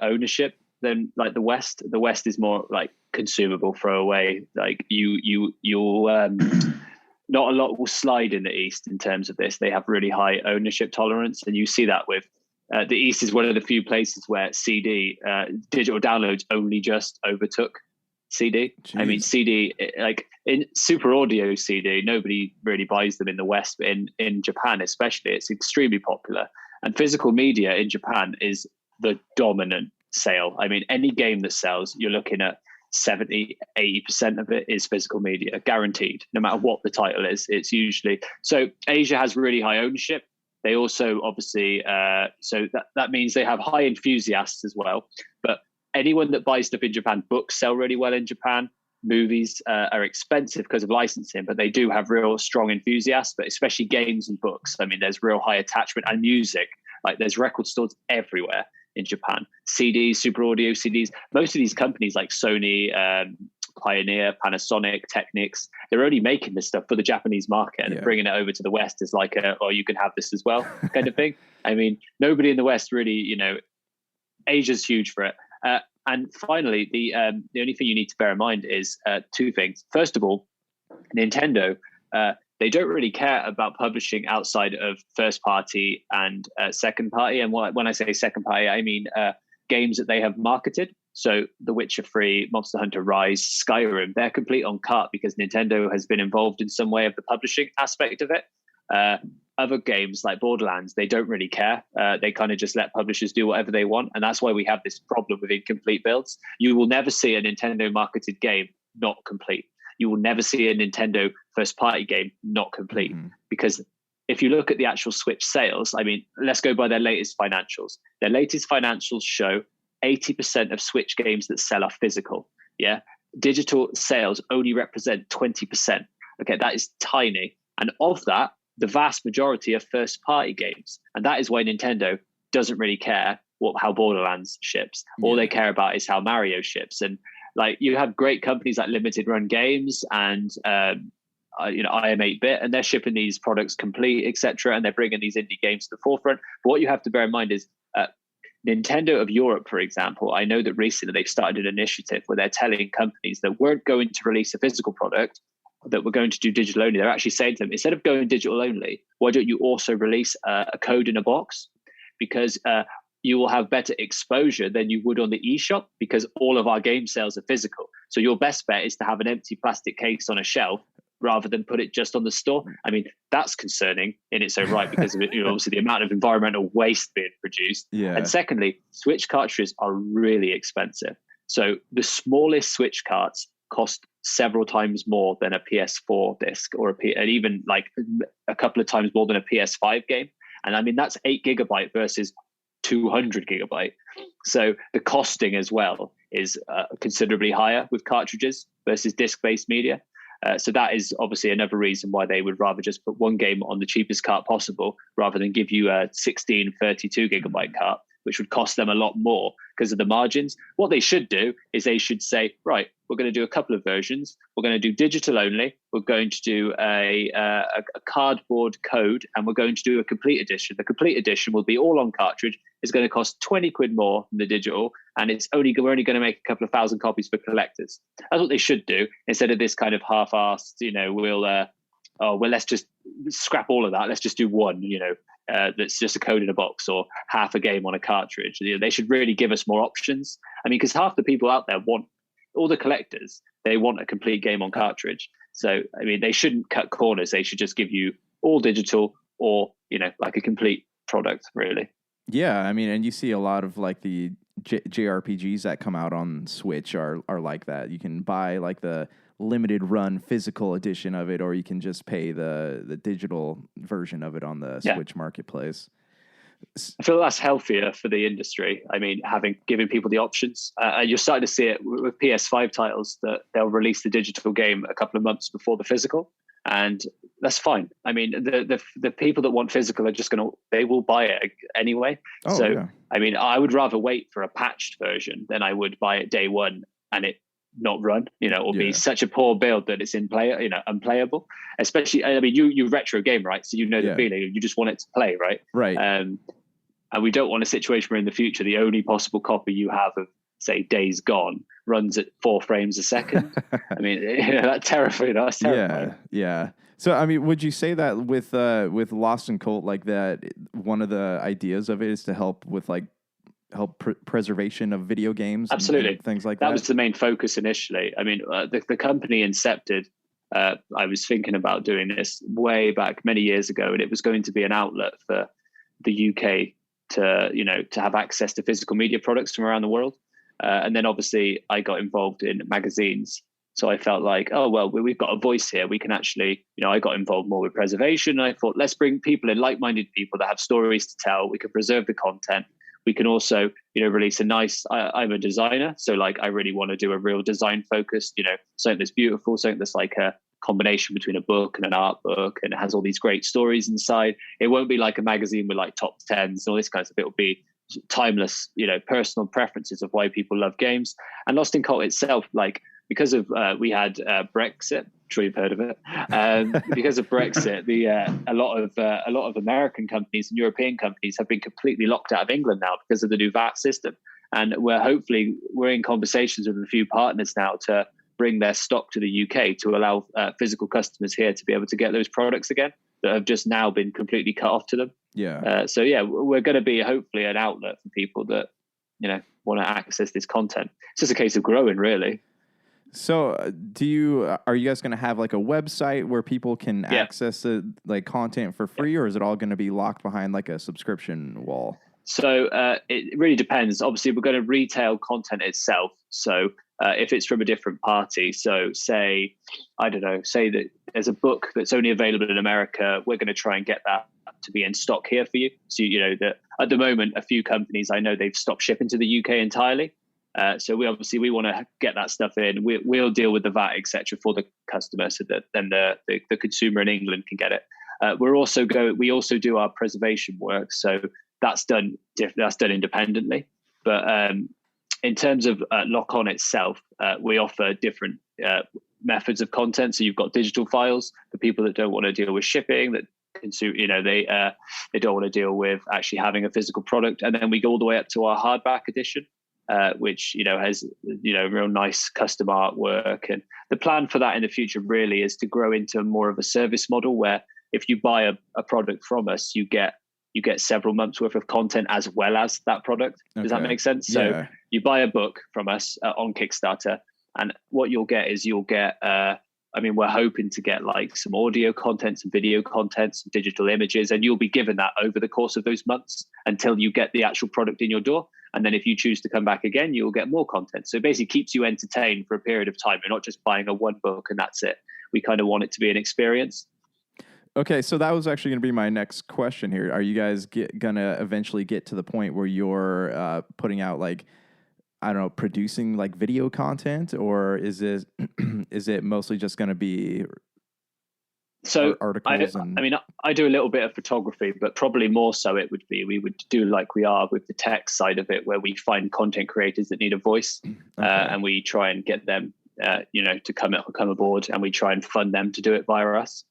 ownership than like the West. The West is more like consumable, throwaway. Like you'll not a lot will slide in the East in terms of this. They have really high ownership tolerance, and you see that with the East is one of the few places where CD digital downloads only just overtook CD. Jeez. I mean, CD, like in super audio CD, nobody really buys them in the West, but in Japan especially, it's extremely popular. And physical media in Japan is the dominant sale. I mean, any game that sells, you're looking at 70-80% of it is physical media, guaranteed, no matter what the title is. It's usually so. Asia has really high ownership. They also obviously so that means they have high enthusiasts as well. But anyone that buys stuff in Japan, books sell really well in Japan. Movies are expensive because of licensing, but they do have real strong enthusiasts. But especially games and books, I mean, there's real high attachment. And music, like there's record stores everywhere in Japan. CDs, super audio CDs. Most of these companies like Sony, Pioneer, Panasonic, Technics, they're only making this stuff for the Japanese market, and bringing it over to the West is like oh, you can have this as well kind of thing. I mean, nobody in the West really, Asia's huge for it. And finally, the only thing you need to bear in mind is two things. First of all, Nintendo, they don't really care about publishing outside of first party and second party. And when I say second party, I mean games that they have marketed. So The Witcher 3, Monster Hunter Rise, Skyrim, they're complete on cart because Nintendo has been involved in some way of the publishing aspect of it. Other games like Borderlands, they don't really care. They kind of just let publishers do whatever they want. And that's why we have this problem with incomplete builds. You will never see a Nintendo marketed game not complete. You will never see a Nintendo first party game not complete. Because if you look at the actual Switch sales, I mean, let's go by their latest financials. Their latest financials show 80% of Switch games that sell are physical. Yeah. Digital sales only represent 20%. Okay. That is tiny. And of that, the vast majority are first party games. And that is why Nintendo doesn't really care how Borderlands ships. All they care about is how Mario ships. And like you have great companies like Limited Run Games and IM8-bit, and they're shipping these products complete, etc. And they're bringing these indie games to the forefront. But what you have to bear in mind is Nintendo of Europe, for example, I know that recently they've started an initiative where they're telling companies that weren't going to release a physical product, that we're going to do digital only. They're actually saying to them, instead of going digital only, why don't you also release a code in a box? Because you will have better exposure than you would on the eShop, because all of our game sales are physical. So your best bet is to have an empty plastic case on a shelf rather than put it just on the store. I mean, that's concerning in its own right because of obviously the amount of environmental waste being produced. Yeah. And secondly, Switch cartridges are really expensive. So the smallest Switch carts cost several times more than a PS4 disc and even like a couple of times more than a PS5 game. And I mean, that's 8 gigabyte versus 200 gigabyte. So the costing as well is considerably higher with cartridges versus disc-based media. So that is obviously another reason why they would rather just put one game on the cheapest cart possible rather than give you a 16, 32 gigabyte cart, which would cost them a lot more because of the margins. What they should do is they should say, right, we're going to do a couple of versions. We're going to do digital only. We're going to do a cardboard code, and we're going to do a complete edition. The complete edition will be all on cartridge. It's going to cost 20 quid more than the digital, and we're only going to make a couple of thousand copies for collectors. That's what they should do instead of this kind of half-assed, let's just scrap all of that. Let's just do one, that's just a code in a box or half a game on a cartridge. They should really give us more options. I mean, because half the people out there all the collectors, they want a complete game on cartridge. So, I mean, they shouldn't cut corners. They should just give you all digital or, like a complete product, really. Yeah, I mean, and you see a lot of like the JRPGs that come out on Switch are like that. You can buy like the limited run physical edition of it, or you can just pay the digital version of it on the Switch marketplace. I feel that's healthier for the industry. I mean, giving people the options. You're starting to see it with PS5 titles that they'll release the digital game a couple of months before the physical. and that's fine. I mean, the people that want physical are just they will buy it anyway. Oh, so yeah. I mean, I would rather wait for a patched version than I would buy it day one and it not run, or be such a poor build that it's unplayable. Especially, I mean, you retro game, right? So the feeling. You just want it to play, right? Right. And we don't want a situation where in the future the only possible copy you have of, say, Days Gone runs at 4 frames a second. I mean, that's terrifying. That's terrifying. Yeah. So, I mean, would you say that with Lost and Cult, like that, one of the ideas of it is to help with preservation of video games? Absolutely. And things like that? That was the main focus initially. I mean, the company incepted, I was thinking about doing this way back many years ago, and it was going to be an outlet for the UK to have access to physical media products from around the world. And then obviously I got involved in magazines. So I felt like, oh, well, we've got a voice here. We can actually, I got involved more with preservation. And I thought, let's bring people in, like-minded people that have stories to tell. We can preserve the content. We can also, release a nice, I'm a designer. So like, I really want to do a real design focused, something that's beautiful, something that's like a combination between a book and an art book, and it has all these great stories inside. It won't be like a magazine with like top 10s and all this kind of stuff. It'll be timeless, personal preferences of why people love games. And Lost in Cult itself, like, because of we had Brexit, I'm sure you've heard of it. Because of Brexit, a lot of American companies and European companies have been completely locked out of England now because of the new VAT system. And we're in conversations with a few partners now to bring their stock to the UK to allow physical customers here to be able to get those products again that have just now been completely cut off to them. Yeah. So we're going to be hopefully an outlet for people that want to access this content. It's just a case of growing, really. So are you guys going to have like a website where people can access like content for free, or is it all going to be locked behind like a subscription wall? So it really depends. Obviously, we're going to retail content itself. So if it's from a different party, so say that there's a book that's only available in America, we're going to try and get that to be in stock here for you. So that at the moment, a few companies I know they've stopped shipping to the UK entirely. So we want to get that stuff in. We'll deal with the VAT, etc., for the customer, so that then the consumer in England can get it. We also do our preservation work, so that's done independently. But in terms of Lock On itself, we offer different methods of content. So you've got digital files for people that don't want to deal with shipping, that consume, they don't want to deal with actually having a physical product, and then we go all the way up to our hardback edition. Which has real nice custom artwork, and the plan for that in the future really is to grow into more of a service model where if you buy a product from us, you get several months worth of content as well as that product. Does that make sense? So you buy a book from us on Kickstarter, and what you'll get is we're hoping to get like some audio content, some video content, some digital images, and you'll be given that over the course of those months until you get the actual product in your door. And then if you choose to come back again, you'll get more content. So it basically keeps you entertained for a period of time. You're not just buying a one book and that's it. We kind of want it to be an experience. Okay, so that was actually going to be my next question here. Are you guys going to eventually get to the point where you're putting out like, I don't know, producing like video content, or is it mostly just going to be articles? I do a little bit of photography, but probably more so it would be, we would do like we are with the tech side of it, where we find content creators that need a voice, and we try and get them, to come aboard, and we try and fund them to do it via us.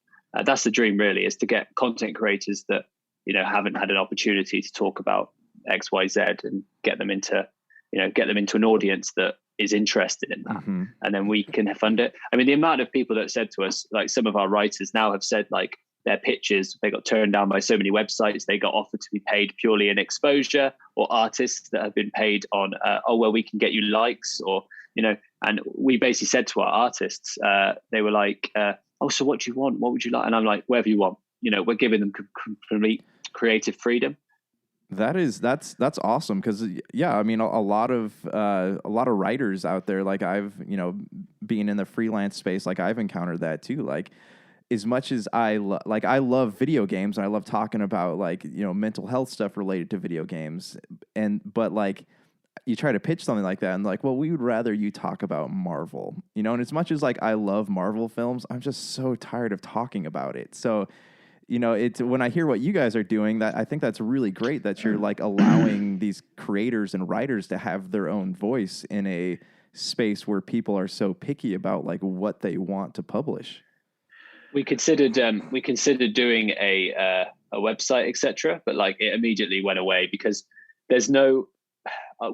That's the dream, really, is to get content creators that, haven't had an opportunity to talk about X, Y, Z, and get them into an audience that is interested in that. Mm-hmm. And then we can fund it. I mean, the amount of people that said to us, like some of our writers now have said, like their pitches, they got turned down by so many websites. They got offered to be paid purely in exposure, or artists that have been paid on, we can get you likes, or, and we basically said to our artists, they were like, so what do you want? What would you like? And I'm like, whatever you want. We're giving them complete creative freedom. That's awesome, because I mean a lot of writers out there, like I've being in the freelance space, like I've encountered that too. Like as much as I love video games and I love talking about like mental health stuff related to video games, but like you try to pitch something like that and like, well, we would rather you talk about Marvel, you know, and as much as like I love Marvel films, I'm just so tired of talking about it. So, you know, it's when I hear what you guys are doing, that I think that's really great that you're like allowing these creators and writers to have their own voice in a space where people are so picky about like what they want to publish. We considered doing a website, etc., but like it immediately went away because there's no.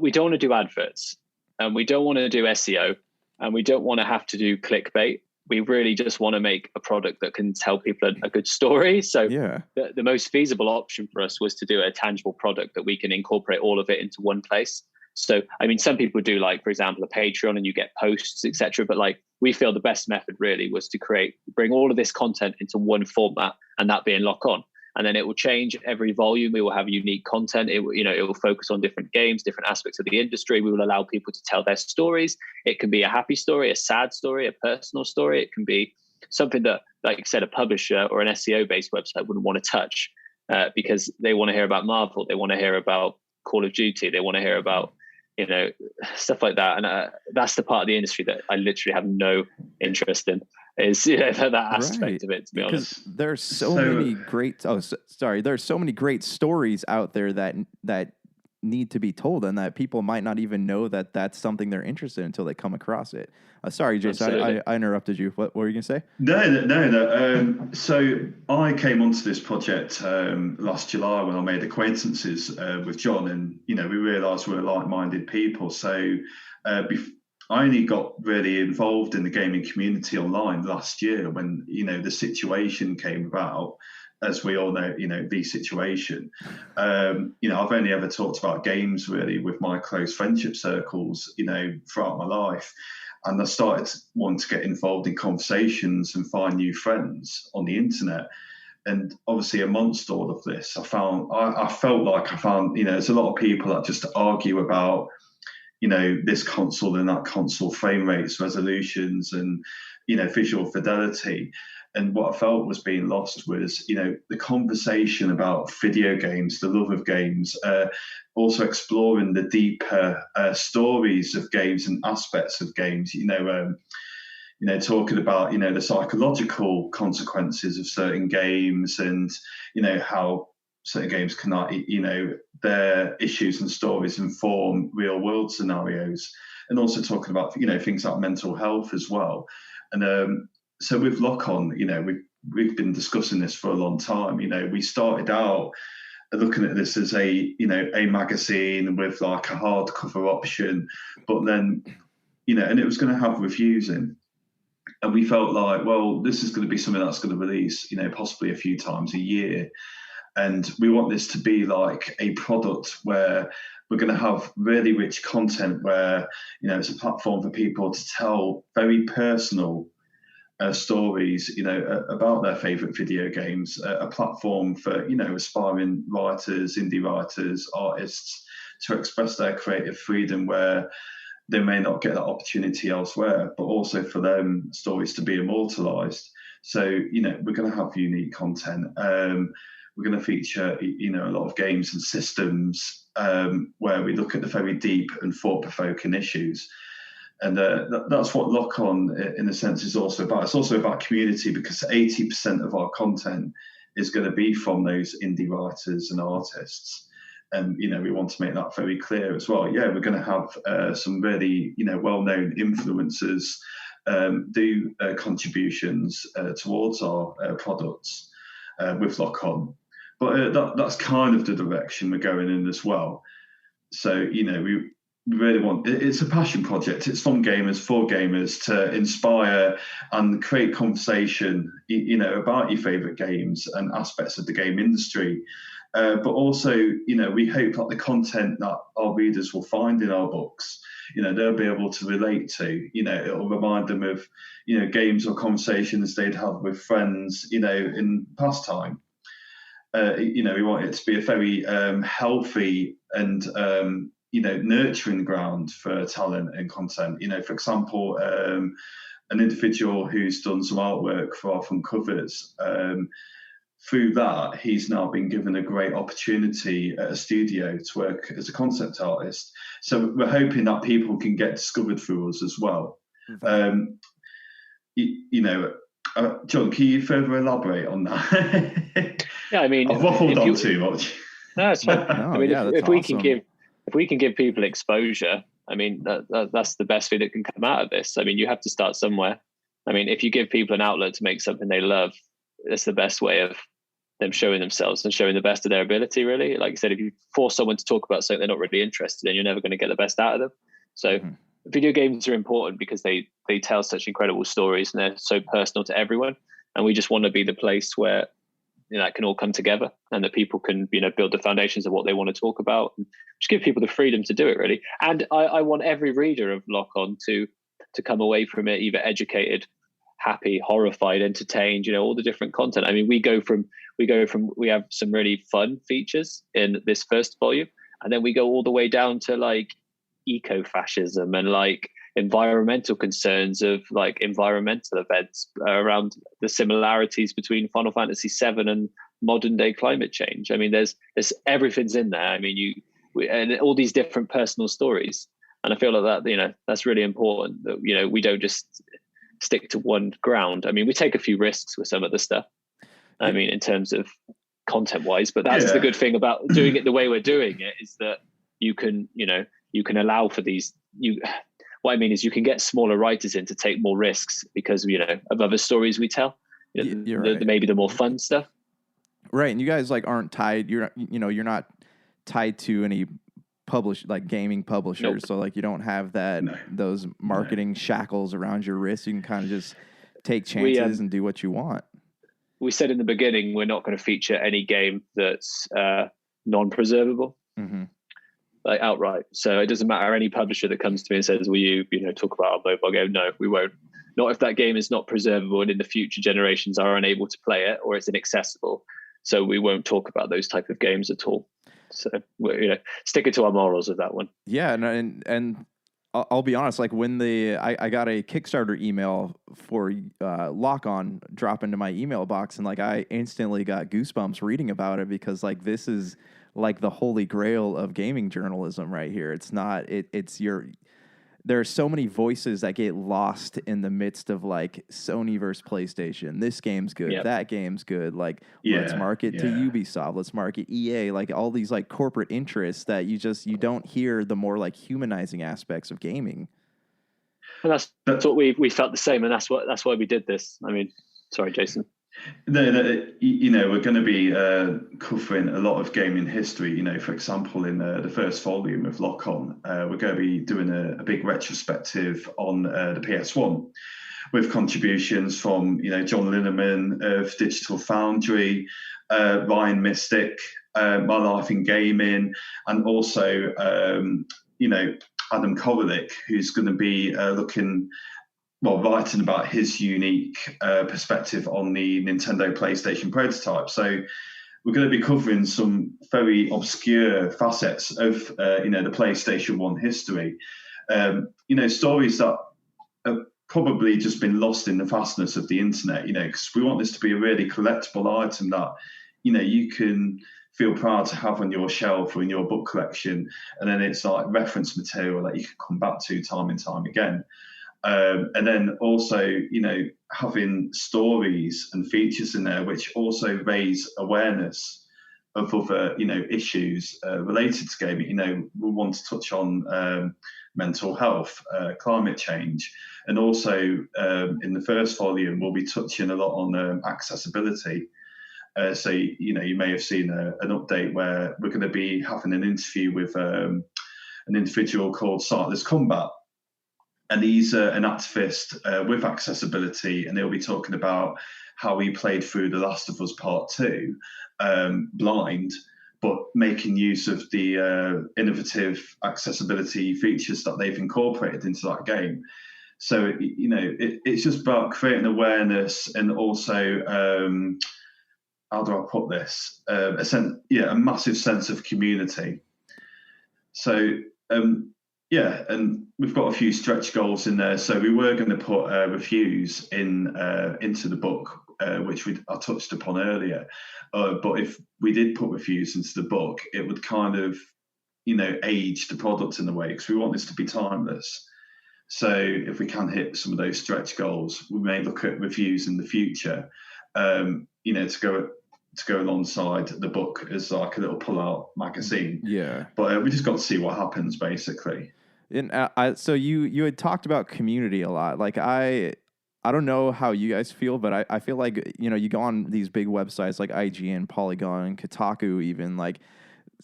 We don't want to do adverts, and we don't want to do SEO, and we don't want to have to do clickbait. We really just want to make a product that can tell people a good story. So the most feasible option for us was to do a tangible product that we can incorporate all of it into one place. So, I mean, some people do like, for example, a Patreon and you get posts, etc. But like, we feel the best method really was to bring all of this content into one format, and that being Lock On. And then it will change every volume. We will have unique content. It will focus on different games, different aspects of the industry. We will allow people to tell their stories. It can be a happy story, a sad story, a personal story. It can be something that, like you said, a publisher or an SEO-based website wouldn't want to touch because they want to hear about Marvel. They want to hear about Call of Duty. They want to hear about, you know, stuff like that. And that's the part of the industry that I literally have no interest in. Is that aspect of it, to be honest. Because there's so many great. There's so many great stories out there that need to be told, and that people might not even know that that's something they're interested in until they come across it. Sorry, Jason, I interrupted you. What were you gonna say? No. So I came onto this project last July when I made acquaintances with Jon, and we realised we're like-minded people. So I only got really involved in the gaming community online last year when, the situation came about, as we all know, the situation. I've only ever talked about games really with my close friendship circles, throughout my life. And I started wanting to get involved in conversations and find new friends on the internet. And obviously amongst all of this, I felt like I found, there's a lot of people that just argue about, this console and that console, frame rates, resolutions, and, visual fidelity. And what I felt was being lost was, the conversation about video games, the love of games, also exploring the deeper stories of games and aspects of games, talking about, the psychological consequences of certain games and, how certain games can, their issues and stories inform real world scenarios, and also talking about, things like mental health as well. And so with Lock On, we've been discussing this for a long time. We started out looking at this as a magazine with like a hardcover option, but then, and it was going to have reviews in. And we felt like, well, this is going to be something that's going to release, possibly a few times a year. And we want this to be like a product where we're going to have really rich content where, it's a platform for people to tell very personal stories, about their favorite video games, a platform for, aspiring writers, indie writers, artists to express their creative freedom where they may not get that opportunity elsewhere, but also for them stories to be immortalized. So, we're going to have unique content. We're going to feature, a lot of games and systems where we look at the very deep and thought-provoking issues. And that's what Lock On, in a sense, is also about. It's also about community, because 80% of our content is going to be from those indie writers and artists. And, we want to make that very clear as well. Yeah, we're going to have some really, well-known influencers do contributions towards our products with Lock On. But that's kind of the direction we're going in as well. So, we really want, it's a passion project. It's from gamers, for gamers, to inspire and create conversation, about your favourite games and aspects of the game industry. But also, we hope that the content that our readers will find in our books, they'll be able to relate to. It'll remind them of, games or conversations they'd have with friends, in past time. We want it to be a very healthy and, nurturing ground for talent and content. For example, an individual who's done some artwork for our front covers through that, he's now been given a great opportunity at a studio to work as a concept artist. So we're hoping that people can get discovered through us as well. John, can you further elaborate on that? Yeah, I mean, I've waffled on too much. No, it's fine. I mean, if we can give people exposure, I mean, that's the best thing that can come out of this. I mean, you have to start somewhere. I mean, if you give people an outlet to make something they love, that's the best way of them showing themselves and showing the best of their ability, really. Like I said, if you force someone to talk about something they're not really interested in, you're never going to get the best out of them. So video games are important because they tell such incredible stories and they're so personal to everyone. And we just want to be the place where that can all come together and that people can, build the foundations of what they want to talk about and just give people the freedom to do it, really. And I want every reader of Lock On to come away from it either educated, happy, horrified, entertained, all the different content. I mean, we have some really fun features in this first volume, and then we go all the way down to like eco-fascism and like environmental concerns of like environmental events around the similarities between Final Fantasy VII and modern day climate change. I mean, there's everything's in there. I mean, and all these different personal stories. And I feel like that, that's really important that, we don't just stick to one ground. I mean, we take a few risks with some of the stuff. I mean, in terms of content wise, but that's the good thing about doing it the way we're doing it is that you can allow for these, what I mean is you can get smaller writers in to take more risks because, of other stories we tell, maybe the more fun stuff. Right. And you guys aren't tied. You're not tied to any gaming publishers. Nope. So you don't have those marketing shackles around your wrist. You can kind of just take chances and do what you want. We said in the beginning, we're not going to feature any game that's non-preservable. Outright. So it doesn't matter any publisher that comes to me and says, will you talk about our mobile game? No, we won't. Not if that game is not preservable and in the future generations are unable to play it or it's inaccessible. So we won't talk about those type of games at all. So we're sticking to our morals with that one. Yeah, and I'll be honest, when I got a Kickstarter email for Lock On drop into my email box, and I instantly got goosebumps reading about it because this is the holy grail of gaming journalism right here. It's not, there are so many voices that get lost in the midst of Sony versus PlayStation. This game's good. Yep. That game's good. Let's market to Ubisoft. Let's market EA. All these corporate interests that you don't hear the more humanizing aspects of gaming. And that's what we felt the same. And that's why we did this. I mean, sorry, Jason. No, we're going to be covering a lot of gaming history. For example, in the first volume of Lock On, we're going to be doing a big retrospective on the PS1 with contributions from, John Linneman of Digital Foundry, Ryan Mystic, My Life in Gaming, and also, Adam Koralik, who's going to be writing about his unique perspective on the Nintendo PlayStation prototype. So we're going to be covering some very obscure facets of, the PlayStation 1 history. Stories that have probably just been lost in the fastness of the internet, because we want this to be a really collectible item that, you can feel proud to have on your shelf or in your book collection. And then it's reference material that you can come back to time and time again. And then also, having stories and features in there which also raise awareness of other, issues related to gaming. We want to touch on mental health, climate change, and also in the first volume we'll be touching a lot on accessibility. So you may have seen an update where we're going to be having an interview with an individual called Sightless Combat. And he's an activist with accessibility, and he'll be talking about how he played through The Last of Us Part 2 blind, but making use of the innovative accessibility features that they've incorporated into that game. So, it's just about creating awareness and also, how do I put this? A massive sense of community. So, and we've got a few stretch goals in there. So we were going to put reviews into the book which I touched upon earlier. But if we did put reviews into the book, it would kind of, age the product in a way, because we want this to be timeless. So if we can hit some of those stretch goals, we may look at reviews in the future, to go alongside the book as like a little pull-out magazine. Yeah. But we just got to see what happens, basically. And so you had talked about community a lot. Like I don't know how you guys feel, but I feel like, you go on these big websites like IGN, Polygon, Kotaku, even, like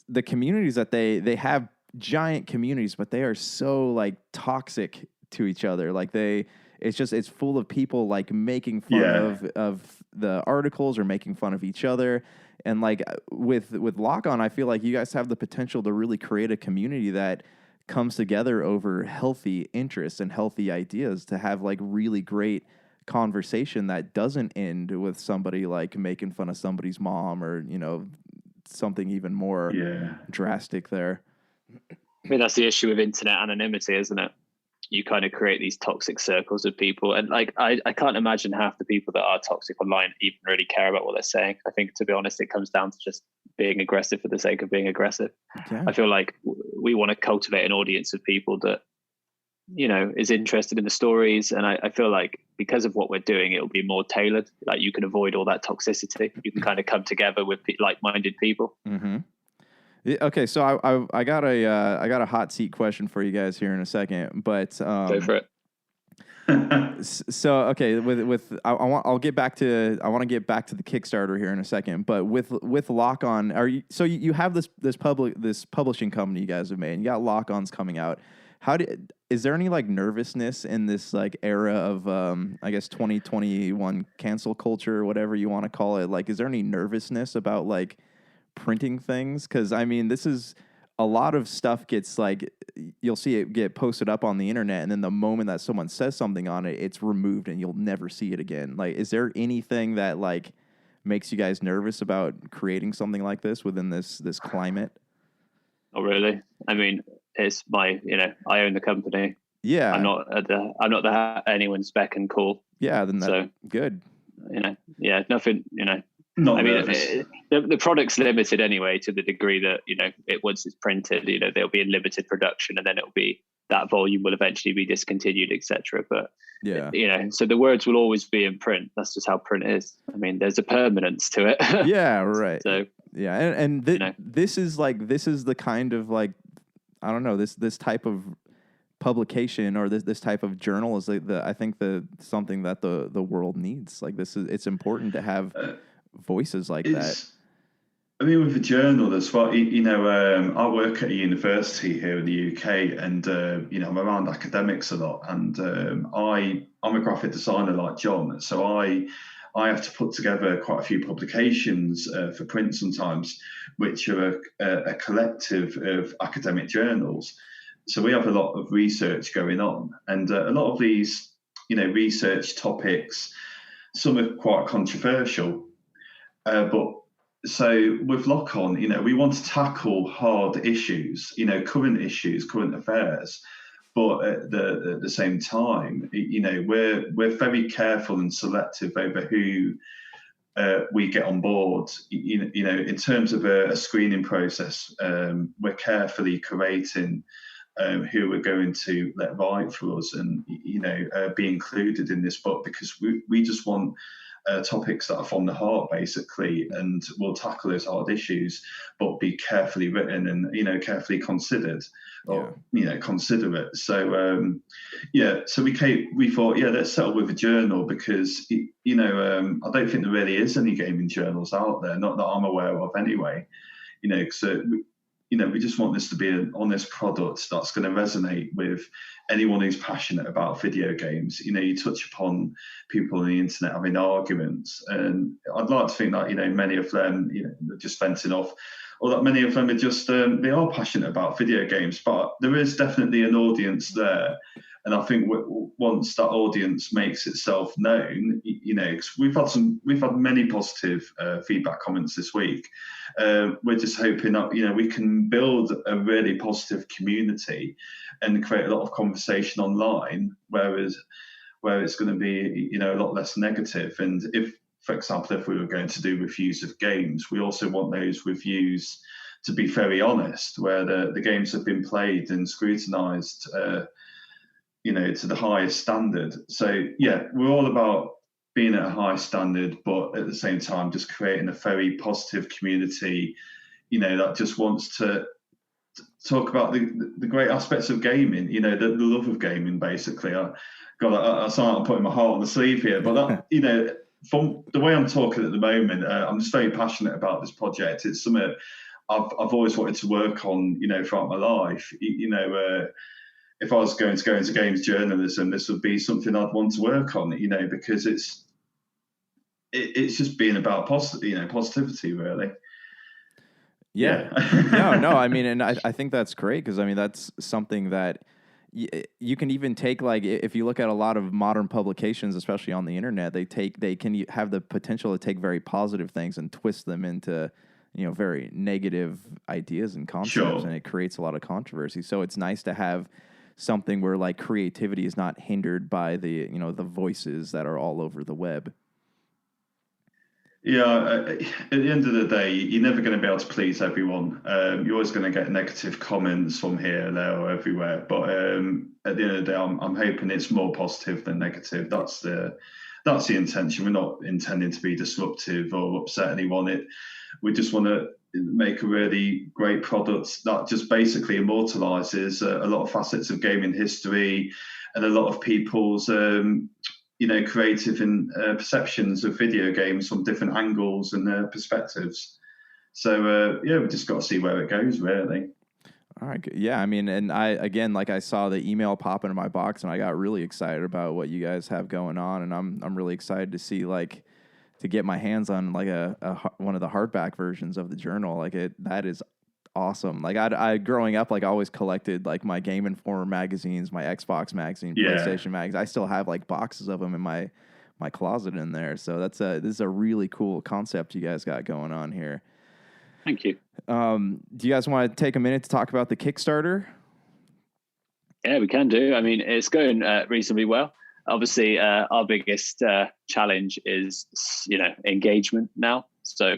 the communities that they have giant communities, but they are so like toxic to each other. Like it's full of people like making fun of the articles or making fun of each other. And like with Lock On, I feel like you guys have the potential to really create a community that comes together over healthy interests and healthy ideas to have like really great conversation that doesn't end with somebody like making fun of somebody's mom or, something even more drastic there. I mean, that's the issue with internet anonymity, isn't it? You kind of create these toxic circles of people. And like, I can't imagine half the people that are toxic online even really care about what they're saying. I think, to be honest, it comes down to just being aggressive for the sake of being aggressive. Yeah. I feel like we want to cultivate an audience of people that, is interested in the stories. And I feel like because of what we're doing, it'll be more tailored. Like you can avoid all that toxicity. You can kind of come together with like-minded people. Mm-hmm. Okay, so I got a hot seat question for you guys here in a second, but go for it. So okay, I want to get back to the Kickstarter here in a second, but with Lock On, you have this publishing company you guys have made, and you got Lock On's coming out. Is there any like nervousness in this like era of I guess 2021 cancel culture or whatever you want to call it? Like, is there any nervousness about like printing things? Because I mean, this is a lot of stuff gets like, you'll see it get posted up on the internet, and then the moment that someone says something on it, it's removed and you'll never see it again. Like, is there anything that like makes you guys nervous about creating something like this within this climate? Not really. I mean, it's my, I own the company. Yeah. I'm not anyone's beck and call. Yeah. Then that's good. Nothing, Not I mean, nervous. the product's limited anyway, to the degree that, once it's printed, there'll be a limited production, and then it'll be, that volume will eventually be discontinued, etc. But, so the words will always be in print. That's just how print is. I mean, there's a permanence to it. Yeah. Right. So, yeah. And this is the kind of like, I don't know, this type of publication or this type of journal is I think something that the world needs. Like it's important to have voices like that. I mean, with the journal as well, I work at a university here in the UK, and I'm around academics a lot, and I'm a graphic designer like John, so I have to put together quite a few publications for print sometimes, which are a collective of academic journals. So we have a lot of research going on, and a lot of these, research topics, some are quite controversial. But so with Lock On, we want to tackle hard issues, current issues, current affairs. But at the same time, we're very careful and selective over who we get on board. In terms of a screening process, we're carefully curating who we're going to let write for us and be included in this book, because we just want topics that are from the heart, basically, and we'll tackle those hard issues, but be carefully written and carefully considered, or considerate. So so we thought, let's settle with a journal, because I don't think there really is any gaming journals out there, not that I'm aware of anyway. So we just want this to be an honest product that's going to resonate with anyone who's passionate about video games. You touch upon people on the internet having arguments, and I'd like to think that, many of them, they're just venting off, or that many of them are just, they are passionate about video games, but there is definitely an audience there. And I think once that audience makes itself known, cause we've had many positive feedback comments this week. We're just hoping that we can build a really positive community and create a lot of conversation online, where it's going to be a lot less negative. And if for example, if we were going to do reviews of games, we also want those reviews to be very honest, where the games have been played and scrutinized, to the highest standard. So yeah, we're all about being at a high standard, but at the same time, just creating a very positive community, that just wants to talk about the great aspects of gaming, the love of gaming, basically. I sound like I'm putting my heart on the sleeve here, but that, from the way I'm talking at the moment, I'm just very passionate about this project. It's something I've always wanted to work on, throughout my life. If I was going to go into games journalism, this would be something I'd want to work on, because it's just being about positivity, really. Yeah. No, I mean, and I think that's great, because I mean, that's something that you can even take, like, if you look at a lot of modern publications, especially on the internet, they can have the potential to take very positive things and twist them into, very negative ideas and concepts, sure. And it creates a lot of controversy. So it's nice to have something where, like, creativity is not hindered by the voices that are all over the web. Yeah, at the end of the day, you're never going to be able to please everyone. You're always going to get negative comments from here, there, or everywhere. But at the end of the day, I'm hoping it's more positive than negative. That's the intention. We're not intending to be disruptive or upset anyone. We just want to make a really great product that just basically immortalizes a lot of facets of gaming history and a lot of people's creative and perceptions of video games from different angles and perspectives. So we just got to see where it goes, really. All right. Yeah. I mean, and I saw the email pop into my box, and I got really excited about what you guys have going on, and I'm really excited to see, like, to get my hands on, like, one of the hardback versions of the journal. Like, that is awesome. Like, I growing up, like, I always collected, like, my Game Informer magazines, my Xbox magazine, PlayStation magazine. I still have, like, boxes of them in my closet in there. So this is a really cool concept you guys got going on here. Thank you. Do you guys want to take a minute to talk about the Kickstarter? Yeah, we can do. I mean, it's going reasonably well. Obviously, our biggest challenge is, engagement now. So,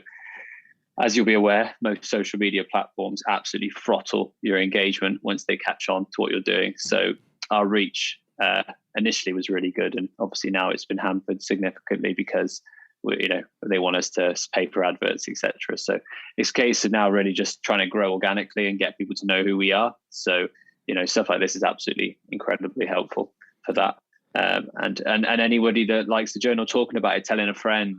as you'll be aware, most social media platforms absolutely throttle your engagement once they catch on to what you're doing. So our reach initially was really good, and obviously now it's been hampered significantly because they want us to pay for adverts, etc. So it's a case of now really just trying to grow organically and get people to know who we are. So stuff like this is absolutely incredibly helpful for that. And anybody that likes the journal, talking about it, telling a friend,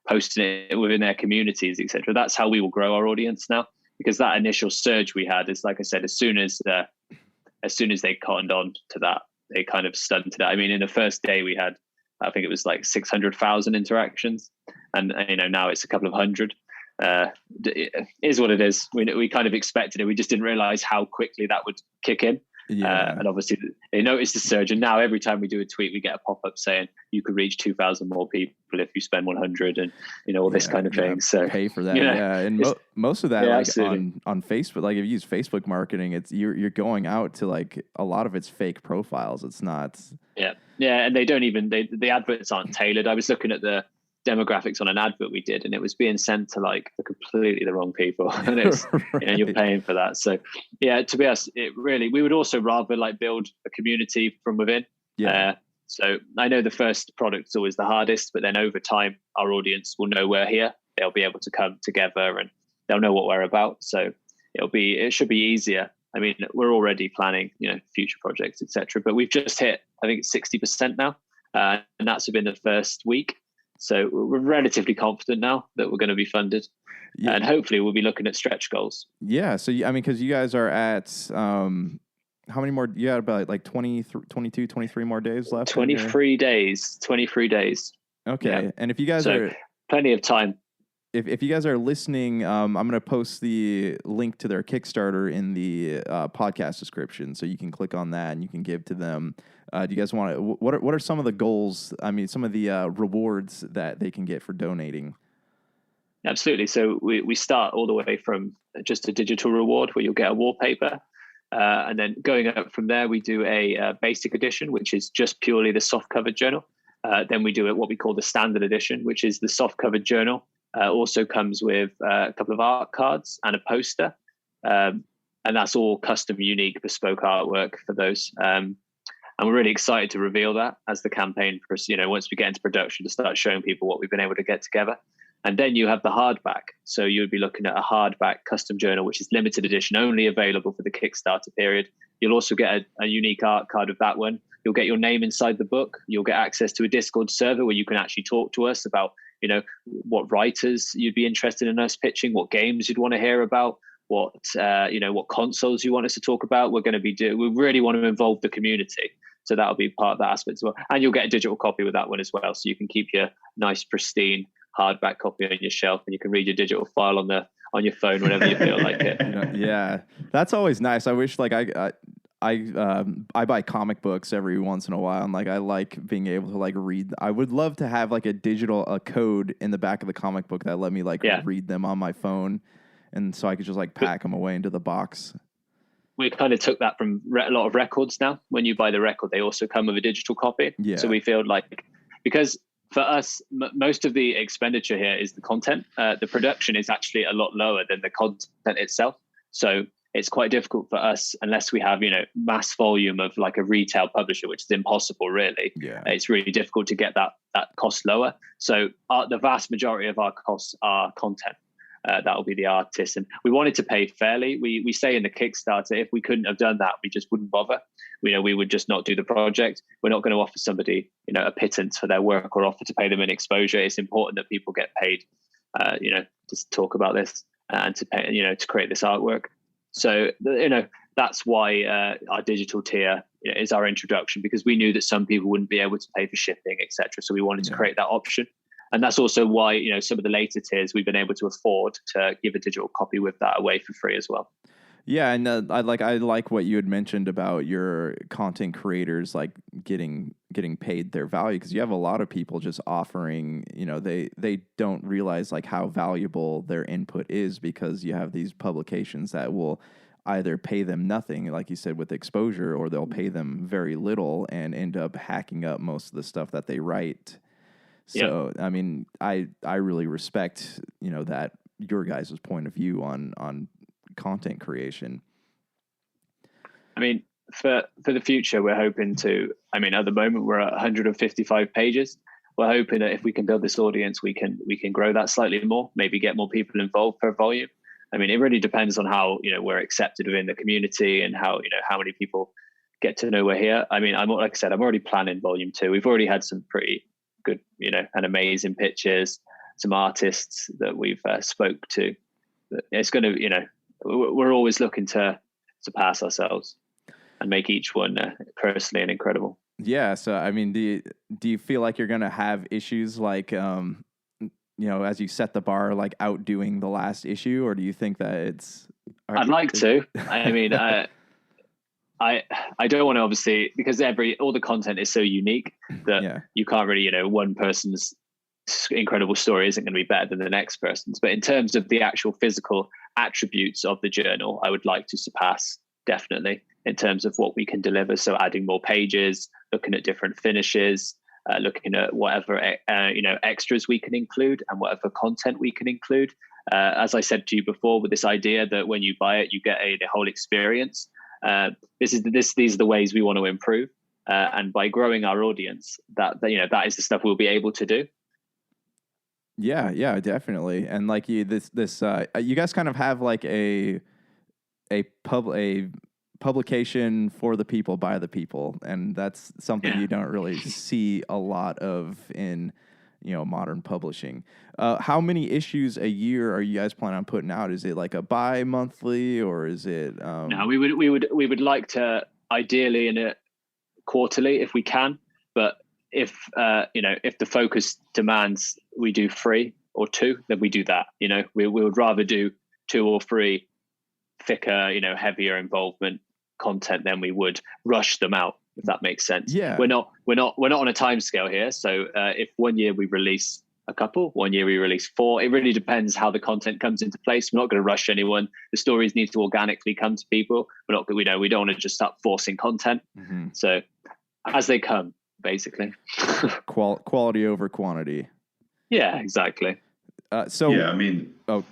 posting it within their communities, etc. That's how we will grow our audience now, because that initial surge we had is, like I said, as soon as they cottoned on to that, they kind of stunted it. I mean, in the first day we had, I think it was like 600,000 interactions, and now it's a couple of hundred. It is what it is. We kind of expected it. We just didn't realize how quickly that would kick in. Yeah. And obviously they noticed the surge, and now every time we do a tweet, we get a pop-up saying you could reach 2,000 more people if you spend 100, and all this kind of thing. So pay for that. Yeah. And most of that, on Facebook, like if you use Facebook marketing, it's you're going out to, like, a lot of it's fake profiles. It's not. Yeah. And they don't even, the adverts aren't tailored. I was looking at the demographics on an advert we did, and it was being sent to, like, completely the wrong people, and it's right. You're paying for that. So to be honest, we would also rather, like, build a community from within. So I know the first product is always the hardest, but then over time our audience will know we're here. They'll be able to come together and they'll know what we're about. So it should be easier. I mean, we're already planning future projects, etc., but we've just hit, I think, 60% now, and that's within the first week. So we're relatively confident now that we're going to be funded, and hopefully we'll be looking at stretch goals. Yeah. So, I mean, because you guys are at, how many more? You had about like 22, 23 more days left? 23 days. Okay. Yeah. And if you guys are... Plenty of time. If you guys are listening, I'm going to post the link to their Kickstarter in the podcast description, so you can click on that and you can give to them. Do you guys want to? What are some of the goals? I mean, some of the rewards that they can get for donating? Absolutely. So we start all the way from just a digital reward where you'll get a wallpaper, and then going up from there, we do a basic edition, which is just purely the soft covered journal. Then we do what we call the standard edition, which is the soft covered journal. Also comes with a couple of art cards and a poster. And that's all custom, unique, bespoke artwork for those. And we're really excited to reveal that as the campaign for us, once we get into production, to start showing people what we've been able to get together. And then you have the hardback. So you would be looking at a hardback custom journal, which is limited edition, only available for the Kickstarter period. You'll also get a unique art card of that one. You'll get your name inside the book. You'll get access to a Discord server where you can actually talk to us about, what writers you'd be interested in us pitching, what games you'd want to hear about, what consoles you want us to talk about. We really want to involve the community. So that'll be part of that aspect as well. And you'll get a digital copy with that one as well. So you can keep your nice, pristine hardback copy on your shelf, and you can read your digital file on your phone whenever you feel like it. Yeah, that's always nice. I wish I buy comic books every once in a while, and I like being able to read. I would love to have a code in the back of the comic book that let me read them on my phone, and so I could just pack them away into the box. We kind of took that from a lot of records now. When you buy the record, they also come with a digital copy. Yeah. So we feel because for us, most of the expenditure here is the content. The production is actually a lot lower than the content itself. So it's quite difficult for us unless we have, mass volume of a retail publisher, which is impossible, really. Yeah. It's really difficult to get that cost lower. So the vast majority of our costs are content. That will be the artist. And we wanted to pay fairly. We say in the Kickstarter, if we couldn't have done that, we just wouldn't bother. We would just not do the project. We're not going to offer somebody, a pittance for their work or offer to pay them an exposure. It's important that people get paid, to talk about this and to pay, to create this artwork. So, that's why our digital tier is our introduction, because we knew that some people wouldn't be able to pay for shipping, etc. So we wanted to create that option. And that's also why, some of the later tiers we've been able to afford to give a digital copy with that away for free as well. Yeah, and I like what you had mentioned about your content creators getting paid their value, because you have a lot of people just offering, they don't realize how valuable their input is, because you have these publications that will either pay them nothing, like you said, with exposure, or they'll pay them very little and end up hacking up most of the stuff that they write. So, I mean, I really respect, that your guys' point of view on content creation. I mean, for the future, we're hoping to, at the moment we're at 155 pages. We're hoping that if we can build this audience, we can grow that slightly more, maybe get more people involved per volume. It really depends on how, we're accepted within the community and how many people get to know we're here. Like I said, I'm already planning volume 2. We've already had some pretty good, and amazing pitches, some artists that we've spoke to. It's going to, we're always looking to surpass ourselves and make each one personally and incredible. Yeah. So, do you feel like you're going to have issues as you set the bar, outdoing the last issue, or do you think that it's? I'd like to. I don't want to, obviously, because all the content is so unique that you can't really, one person's incredible story isn't going to be better than the next person's. But in terms of the actual physical attributes of the journal, I would like to surpass, definitely, in terms of what we can deliver. So adding more pages, looking at different finishes, looking at whatever extras we can include and whatever content we can include. As I said to you before, with this idea that when you buy it, you get the whole experience. These are the ways we want to improve, and by growing our audience, that is the stuff we'll be able to do. Yeah, definitely. And you guys kind of have a publication for the people by the people, and that's something you don't really see a lot of in modern publishing. How many issues a year are you guys planning on putting out? Is it a bi-monthly, or is it No, we would like to ideally in a quarterly if we can, but if the focus demands we do 3 or 2, then we do that. We would rather do 2 or 3 thicker, heavier involvement content than we would rush them out, if that makes sense. Yeah. We're not on a time scale here. So if one year we release a couple, one year we release 4, it really depends how the content comes into place. We're not going to rush anyone. The stories need to organically come to people. We don't want to just start forcing content. Mm-hmm. So as they come, basically. Quality over quantity. Yeah, exactly. Yeah, I mean, oh,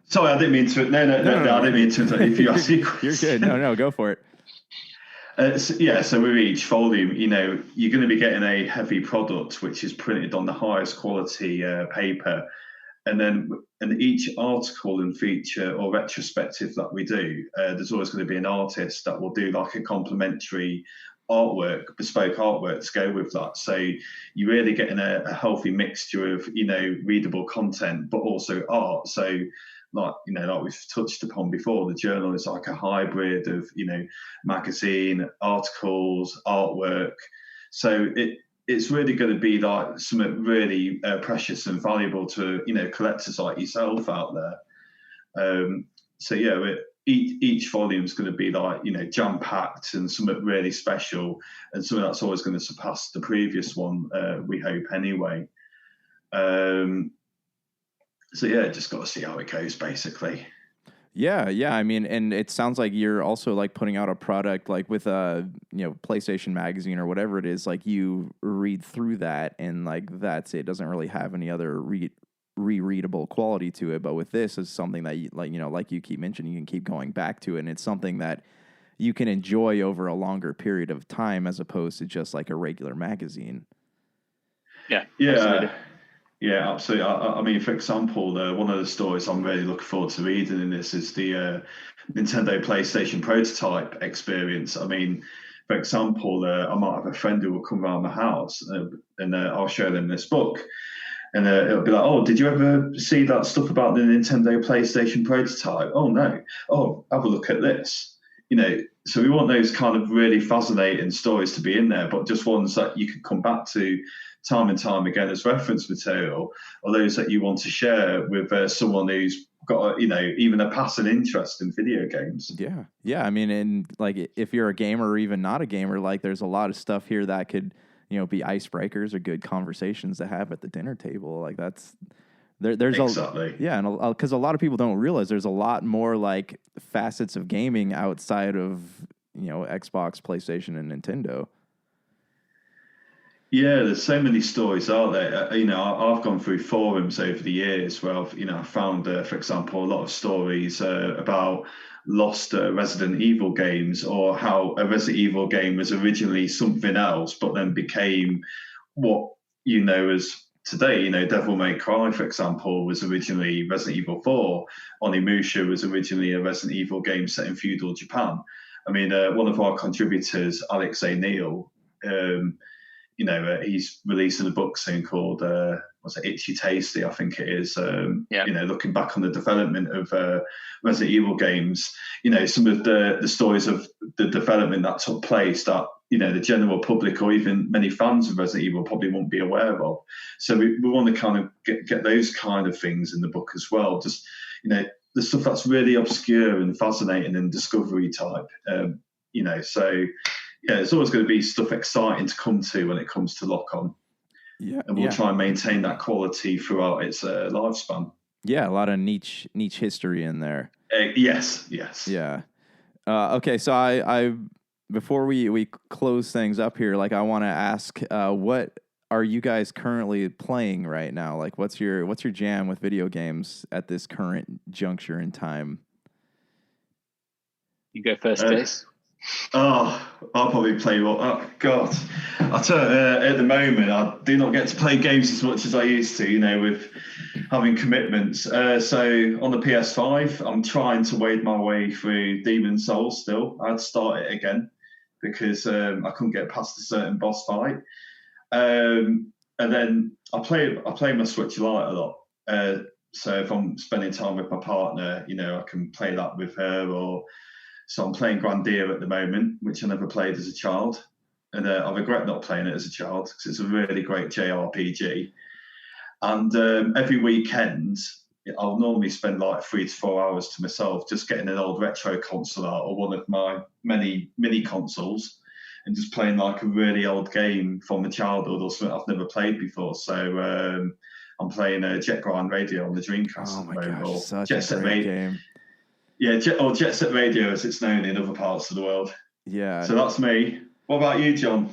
sorry, I didn't mean to. No, I didn't mean to. If you ask your question, you're good. No, go for it. So with each volume, you're going to be getting a heavy product which is printed on the highest quality paper, and each article and feature or retrospective that we do, there's always going to be an artist that will do like a complimentary artwork, bespoke artwork to go with that. So you're really getting a healthy mixture of readable content, but also art. So like we've touched upon before, the journal is like a hybrid of magazine, articles, artwork. So it's really going to be like something really precious and valuable to collectors like yourself out there. So yeah, each volume is going to be like jam packed and something really special, and something that's always going to surpass the previous one. We hope anyway. So yeah, just got to see how it goes, basically. Yeah. I mean, and it sounds like you're also like putting out a product like with a PlayStation magazine or whatever it is. Like you read through that and like that's it. Doesn't really have any other rereadable quality to it. But with this, is something that you like you keep mentioning, you can keep going back to it, and it's something that you can enjoy over a longer period of time as opposed to just like a regular magazine. Yeah. Absolutely. Yeah, absolutely. I mean, for example, one of the stories I'm really looking forward to reading in this is the Nintendo PlayStation prototype experience. I mean, for example, I might have a friend who will come around my house and I'll show them this book. And it'll be like, oh, did you ever see that stuff about the Nintendo PlayStation prototype? Oh, no. Oh, have a look at this. So we want those kind of really fascinating stories to be in there, but just ones that you can come back to time and time again as reference material, or those that you want to share with someone who's got even a passing interest in video games. Yeah. I mean, and like if you're a gamer or even not a gamer, like there's a lot of stuff here that could be icebreakers or good conversations to have at the dinner table. Like there's exactly. And because a lot of people don't realize there's a lot more like facets of gaming outside of Xbox, PlayStation, and Nintendo. Yeah, there's so many stories out there. I've gone through forums over the years where I've found, for example, a lot of stories about lost Resident Evil games, or how a Resident Evil game was originally something else, but then became what as today. Devil May Cry, for example, was originally Resident Evil 4. Onimusha was originally a Resident Evil game set in feudal Japan. I mean, one of our contributors, Alex A. Neil, he's releasing a book soon called Itchy Tasty, I think it is. Looking back on the development of Resident Evil games, some of the stories of the development that took place that the general public or even many fans of Resident Evil probably won't be aware of. So we want to kind of get those kind of things in the book as well. Just the stuff that's really obscure and fascinating and discovery type. So. Yeah, it's always going to be stuff exciting to come to when it comes to Lock-On. Yeah, and we'll try and maintain that quality throughout its lifespan. Yeah, a lot of niche history in there. Yes. Yeah. Okay, so I before we close things up here, like I want to ask, what are you guys currently playing right now? Like, what's your jam with video games at this current juncture in time? You go first, Jace. I'll probably play oh God. I tell you, at the moment, I do not get to play games as much as I used to, with having commitments. So on the PS5, I'm trying to wade my way through Demon's Souls still. I'd start it again because I couldn't get past a certain boss fight. And then I play my Switch Lite a lot. So if I'm spending time with my partner, I can play that with her. So I'm playing Grandia at the moment, which I never played as a child. And I regret not playing it as a child because it's a really great JRPG. And every weekend, I'll normally spend like 3 to 4 hours to myself just getting an old retro console out or one of my many mini consoles and just playing like a really old game from my childhood or something I've never played before. So I'm playing Jet Grind Radio on the Dreamcast. Oh my gosh, such Jet a great game. Yeah, Jet Set Radio as it's known in other parts of the world. Yeah. So that's me. What about you, John?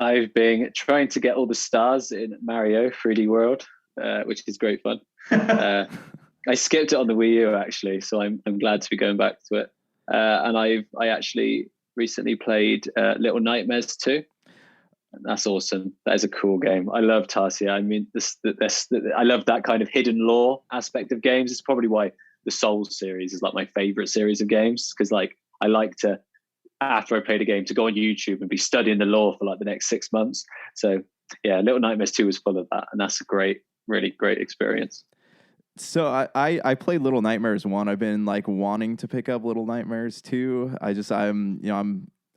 I've been trying to get all the stars in Mario 3D World, which is great fun. I skipped it on the Wii U actually, so I'm glad to be going back to it. And I actually recently played Little Nightmares 2. That's awesome. That is a cool game. I love Tarsia. I mean, I love that kind of hidden lore aspect of games. It's probably why the Souls series is like my favorite series of games, because like I like to, after I played a game, to go on YouTube and be studying the lore for like the next 6 months. So yeah, Little Nightmares 2 was full of that, and that's a really great experience. So I played Little Nightmares 1. I've been like wanting to pick up Little Nightmares 2.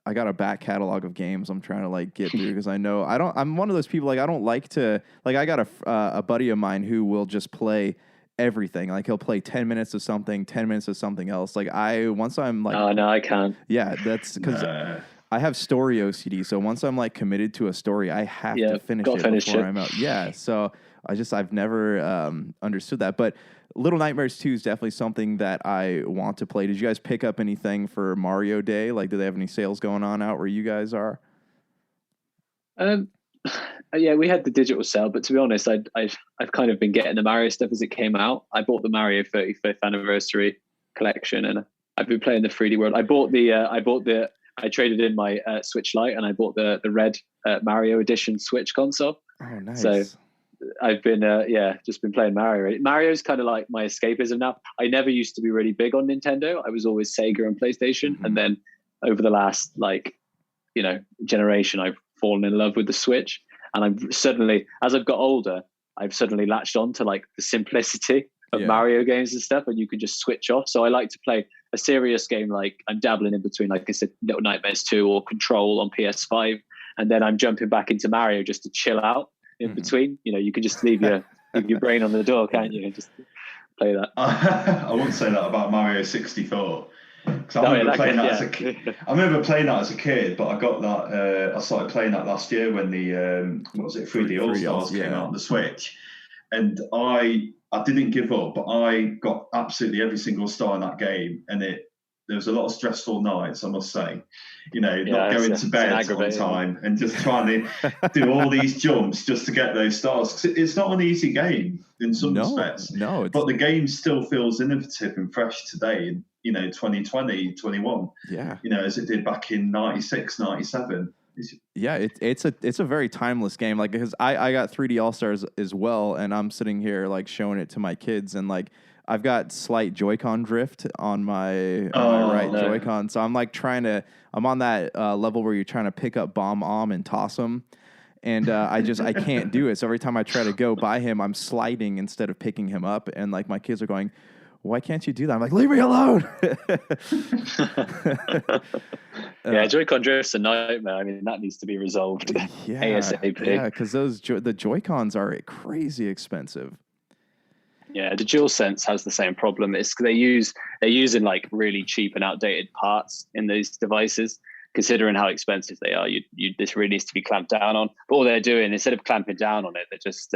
I got a back catalog of games I'm trying to like get through, because I'm one of those people, like I don't like to, like I got a buddy of mine who will just play everything. Like he'll play 10 minutes of something, 10 minutes of something else. Like once I'm like, oh no, I can't. Yeah, that's because I have story OCD. So once I'm like committed to a story, I have to finish it before I'm out. Yeah. So I've never understood that. But Little Nightmares 2 is definitely something that I want to play. Did you guys pick up anything for Mario Day? Like, do they have any sales going on out where you guys are? Yeah, we had the digital sale, but to be honest, I've kind of been getting the Mario stuff as it came out. I bought the Mario 35th anniversary collection, and I've been playing the 3D World. I traded in my Switch Lite, and I bought the red Mario Edition Switch console. Oh, nice. So I've been just been playing Mario. Mario's kind of like my escapism now. I never used to be really big on Nintendo. I was always Sega and PlayStation, and then over the last generation, I've fallen in love with the Switch. And I'm suddenly, as I've got older, I've suddenly latched on to like the simplicity of Mario games and stuff, and you can just switch off. So I like to play a serious game, like I'm dabbling in between, like I said, Little Nightmares 2 or Control on PS5, and then I'm jumping back into Mario just to chill out in between. You can just leave your brain on the door, can't you? And just play that. I wouldn't say that about Mario 64. Because I remember playing that as a kid. I remember playing that as a kid, but I got that. I started playing that last year when the 3D All Stars came out on the Switch, and I didn't give up, but I got absolutely every single star in that game, and there was a lot of stressful nights, I must say. Not going to bed on time and just trying to do all these jumps just to get those stars. 'Cause it's not an easy game in some respects. No, but the game still feels innovative and fresh today. 2020, 21. Yeah. As it did back in 96, 97. Yeah, it's a very timeless game. Like, because I got 3D All Stars as well, and I'm sitting here like showing it to my kids, and like I've got slight Joy-Con drift on my right Joy-Con, so I'm like I'm on that level where you're trying to pick up Bomb and toss them, and I can't do it. So every time I try to go by him, I'm sliding instead of picking him up, and like my kids are going, why can't you do that? I'm like, leave me alone. Yeah, Joy-Con drift's a nightmare. I mean, that needs to be resolved ASAP. Yeah, because the Joy-Cons are crazy expensive. Yeah, the DualSense has the same problem. They're using like really cheap and outdated parts in these devices. Considering how expensive they are, this really needs to be clamped down on. But all they're doing, instead of clamping down on it, they're just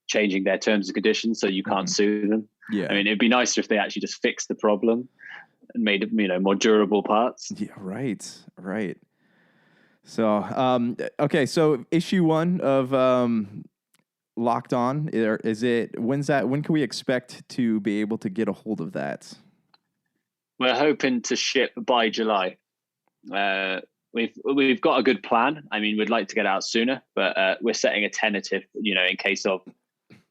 changing their terms and conditions so you can't sue them. Yeah, I mean, it'd be nicer if they actually just fixed the problem and made it, more durable parts. Yeah, right. So, okay, so issue 1 of Locked On, when can we expect to be able to get a hold of that? We're hoping to ship by July. We've got a good plan. I mean, we'd like to get out sooner, but we're setting a tentative, in case of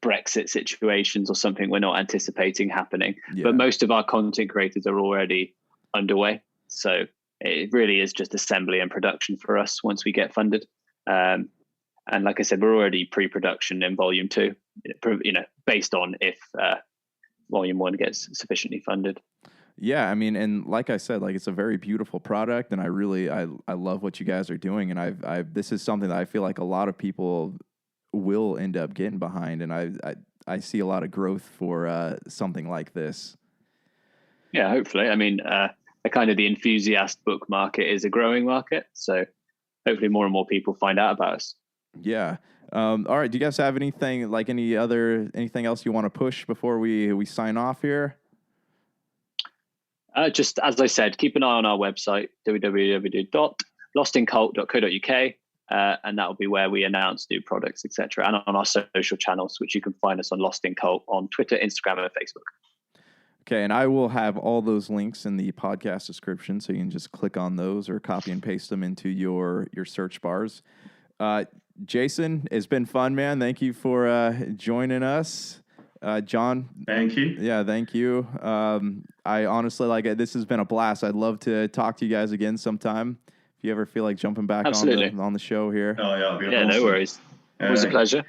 Brexit situations or something we're not anticipating happening. Yeah. But most of our content creators are already underway. So it really is just assembly and production for us once we get funded. And like I said, we're already pre-production in volume 2, based on if volume 1 gets sufficiently funded. Yeah, I mean, and like I said, like it's a very beautiful product, and I love what you guys are doing, and this is something that I feel like a lot of people will end up getting behind, and I see a lot of growth for something like this. Yeah, hopefully. I mean, the enthusiast book market is a growing market, so hopefully more and more people find out about us. Yeah. All right. Do you guys have anything else you want to push before we sign off here? Just as I said, keep an eye on our website, www.lostincult.co.uk. and that will be where we announce new products, etc. And on our social channels, which you can find us on Lost in Cult on Twitter, Instagram, and Facebook. Okay, and I will have all those links in the podcast description, so you can just click on those or copy and paste them into your search bars. Jason, it's been fun, man. Thank you for joining us. John. Thank you. Yeah, thank you. I honestly like it. This has been a blast. I'd love to talk to you guys again sometime. If you ever feel like jumping back on the show here. Oh, yeah, yeah, awesome. No worries. It was a pleasure.